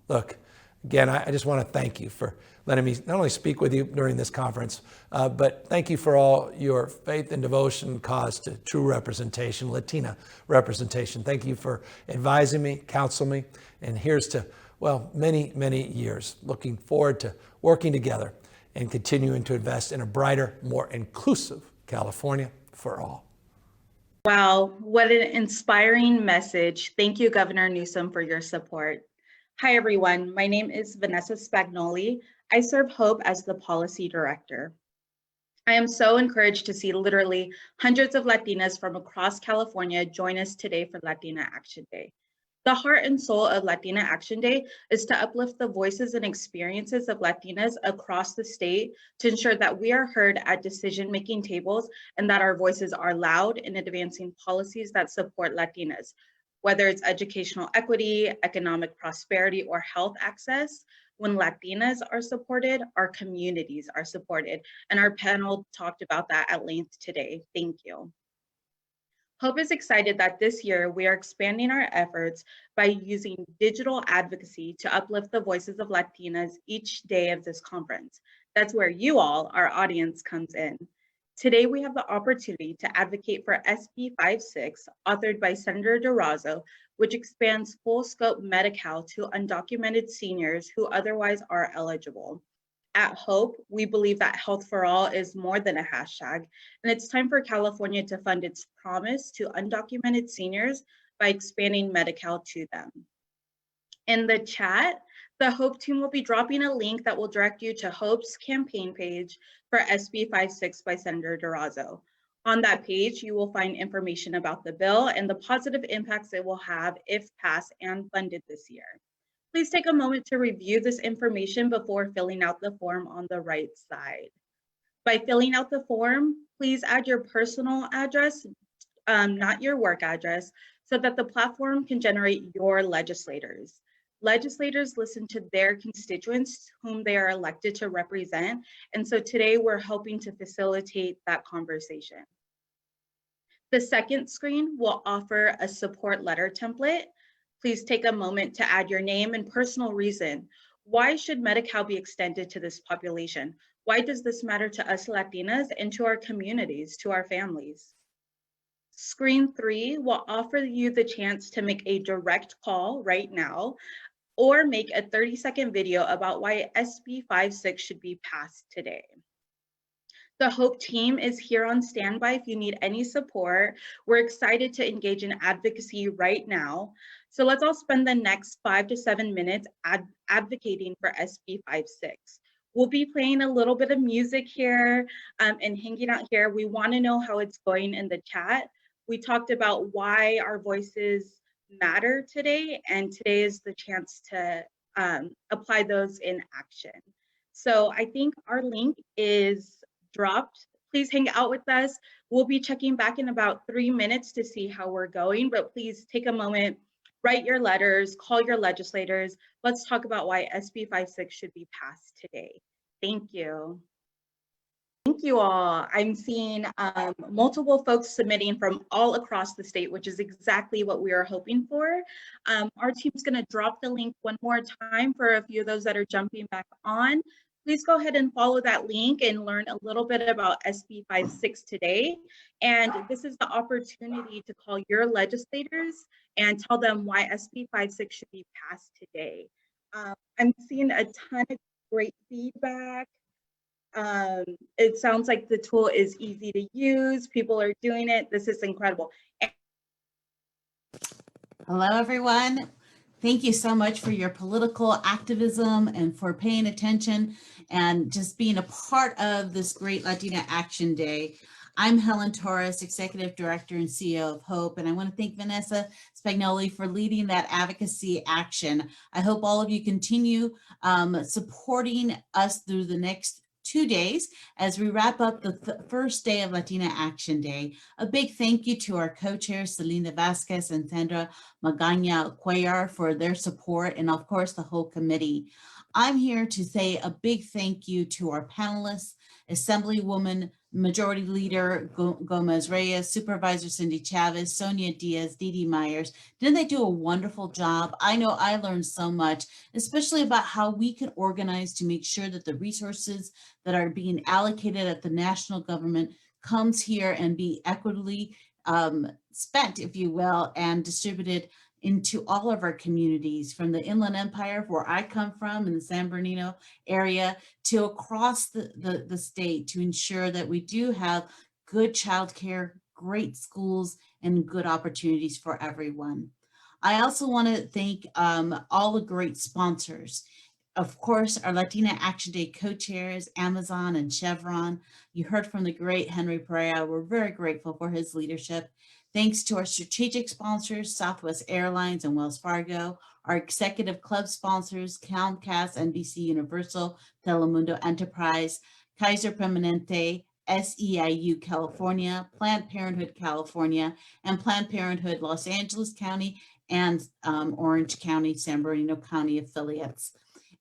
Look, again, I just want to thank you for letting me not only speak with you during this conference, but thank you for all your faith and devotion caused to true representation, Latina representation. Thank you for advising me, counseling me, and here's to, well, many, many years. Looking forward to working together and continuing to invest in a brighter, more inclusive California for all. Wow, what an inspiring message. Thank you, Governor Newsom, for your support. Hi, everyone. My name is Vanessa Spagnoli. I serve HOPE as the Policy Director. I am so encouraged to see literally hundreds of Latinas from across California join us today for Latina Action Day. The heart and soul of Latina Action Day is to uplift the voices and experiences of Latinas across the state to ensure that we are heard at decision-making tables and that our voices are loud in advancing policies that support Latinas, whether it's educational equity, economic prosperity, or health access. When Latinas are supported, our communities are supported. And our panel talked about that at length today. Thank you. HOPE is excited that this year we are expanding our efforts by using digital advocacy to uplift the voices of Latinas each day of this conference. That's where you all, our audience, comes in. Today, we have the opportunity to advocate for SB 56, authored by Senator Durazo, which expands full-scope Medi-Cal to undocumented seniors who otherwise are eligible. At HOPE, we believe that health for all is more than a hashtag, and it's time for California to fund its promise to undocumented seniors by expanding Medi-Cal to them. In the chat, the HOPE team will be dropping a link that will direct you to HOPE's campaign page for SB 56 by Senator Durazo. On that page, you will find information about the bill and the positive impacts it will have if passed and funded this year. Please take a moment to review this information before filling out the form on the right side. By filling out the form, please add your personal address, not your work address, so that the platform can generate your legislators. Legislators listen to their constituents whom they are elected to represent. And so today we're hoping to facilitate that conversation. The second screen will offer a support letter template. Please take a moment to add your name and personal reason. Why should Medi-Cal be extended to this population? Why does this matter to us Latinas and to our communities, to our families? Screen 3 will offer you the chance to make a direct call right now or make a 30-second video about why SB 56 should be passed today. The HOPE team is here on standby if you need any support. We're excited to engage in advocacy right now. So let's all spend the next 5 to 7 minutes advocating for SB 56. We'll be playing a little bit of music here and hanging out here. We want to know how it's going in the chat. We talked about why our voices matter today, and today is the chance to apply those in action. So I think our link is dropped. Please hang out with us. We'll be checking back in about 3 minutes to see how we're going, but please take a moment, write your letters, call your legislators. Let's talk about why SB 56 should be passed today. Thank you. Thank you all. I'm seeing multiple folks submitting from all across the state, which is exactly what we are hoping for. Our team's going to drop the link one more time for a few of those that are jumping back on. Please go ahead and follow that link and learn a little bit about SB 56 today. And this is the opportunity to call your legislators and tell them why SB 56 should be passed today. I'm seeing a ton of great feedback. It sounds like the tool is easy to use. People are doing it. This is incredible. Hello, everyone. Thank you so much for your political activism and for paying attention and just being a part of this great Latina Action Day. I'm Helen Torres, Executive Director and CEO of HOPE, and I want to thank Vanessa Spagnoli for leading that advocacy action. I hope all of you continue supporting us through the next 2 days as we wrap up the first day of Latina Action Day. A big thank you to our co-chairs, Selena Vasquez and Sandra Magana Cuellar, for their support, and of course the whole committee. I'm here to say a big thank you to our panelists, Assemblywoman Majority Leader Gomez Reyes, Supervisor Cindy Chavez, Sonia Diaz, Dee Myers. Didn't they do a wonderful job? I know I learned so much, especially about how we can organize to make sure that the resources that are being allocated at the national government comes here and be equitably spent, if you will, and distributed into all of our communities, from the Inland Empire, where I come from, in the San Bernardino area, to across the state, to ensure that we do have good childcare, great schools, and good opportunities for everyone. I also want to thank all the great sponsors. Of course, our Latina Action Day co-chairs, Amazon and Chevron. You heard from the great Henry Pereira. We're very grateful for his leadership. Thanks to our strategic sponsors, Southwest Airlines and Wells Fargo, our executive club sponsors, Comcast, NBC Universal, Telemundo Enterprise, Kaiser Permanente, SEIU California, Planned Parenthood California, and Planned Parenthood Los Angeles County and Orange County, San Bernardino County affiliates.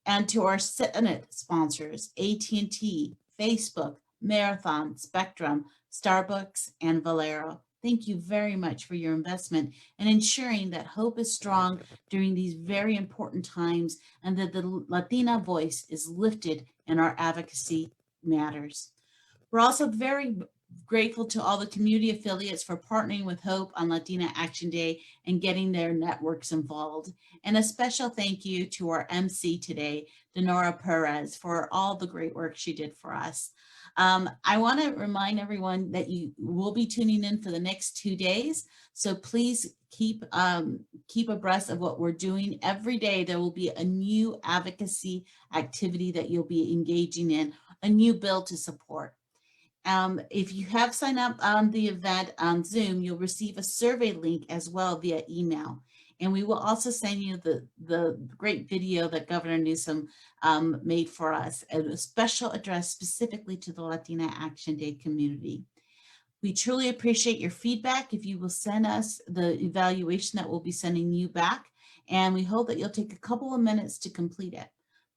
And to our Senate sponsors, AT&T, Facebook, Marathon, Spectrum, Starbucks, and Valero. Thank you very much for your investment and ensuring that hope is strong during these very important times and that the Latina voice is lifted in our advocacy matters. We're also very grateful to all the community affiliates for partnering with HOPE on Latina Action Day and getting their networks involved. And a special thank you to our MC today, Denora Perez, for all the great work she did for us. I want to remind everyone that you will be tuning in for the next 2 days. So please keep abreast of what we're doing. Every day there will be a new advocacy activity that you'll be engaging in, a new bill to support. If you have signed up on the event on Zoom, you'll receive a survey link as well via email. And we will also send you the great video that Governor Newsom made for us, a special address specifically to the Latina Action Day community. We truly appreciate your feedback. If you will send us the evaluation that we'll be sending you back, and we hope that you'll take a couple of minutes to complete it.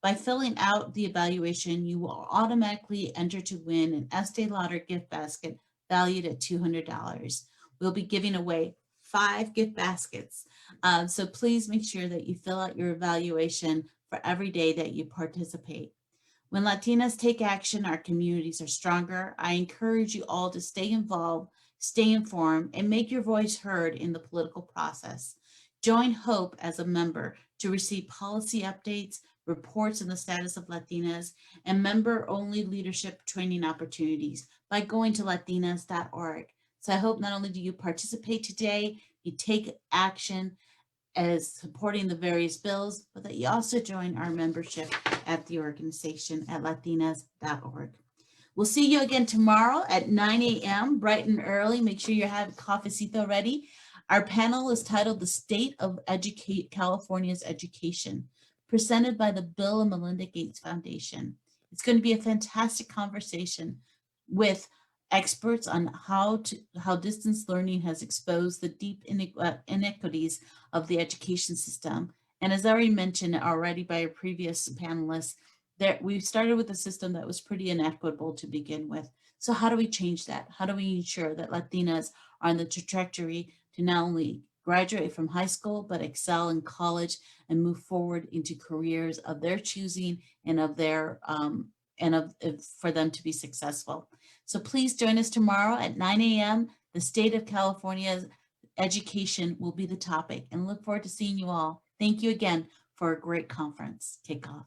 By filling out the evaluation, you will automatically enter to win an Estee Lauder gift basket valued at $200. We'll be giving away 5 gift baskets. So please make sure that you fill out your evaluation for every day that you participate. When Latinas take action, our communities are stronger. I encourage you all to stay involved, stay informed, and make your voice heard in the political process. Join HOPE as a member to receive policy updates, reports on the status of Latinas, and member-only leadership training opportunities by going to latinas.org. So I hope not only do you participate today, you take action as supporting the various bills, but that you also join our membership at the organization at latinas.org. We'll see you again tomorrow at 9 a.m., bright and early. Make sure you have cafecito ready. Our panel is titled The State of California's Education, presented by the Bill and Melinda Gates Foundation. It's going to be a fantastic conversation with experts on how distance learning has exposed the deep inequities of the education system. And as I already mentioned by our previous panelists, we started with a system that was pretty inequitable to begin with. So how do we change that? How do we ensure that Latinas are on the trajectory to not only graduate from high school, but excel in college and move forward into careers of their choosing and of their for them to be successful. So please join us tomorrow at 9 a.m. The state of California's education will be the topic, and look forward to seeing you all. Thank you again for a great conference kickoff.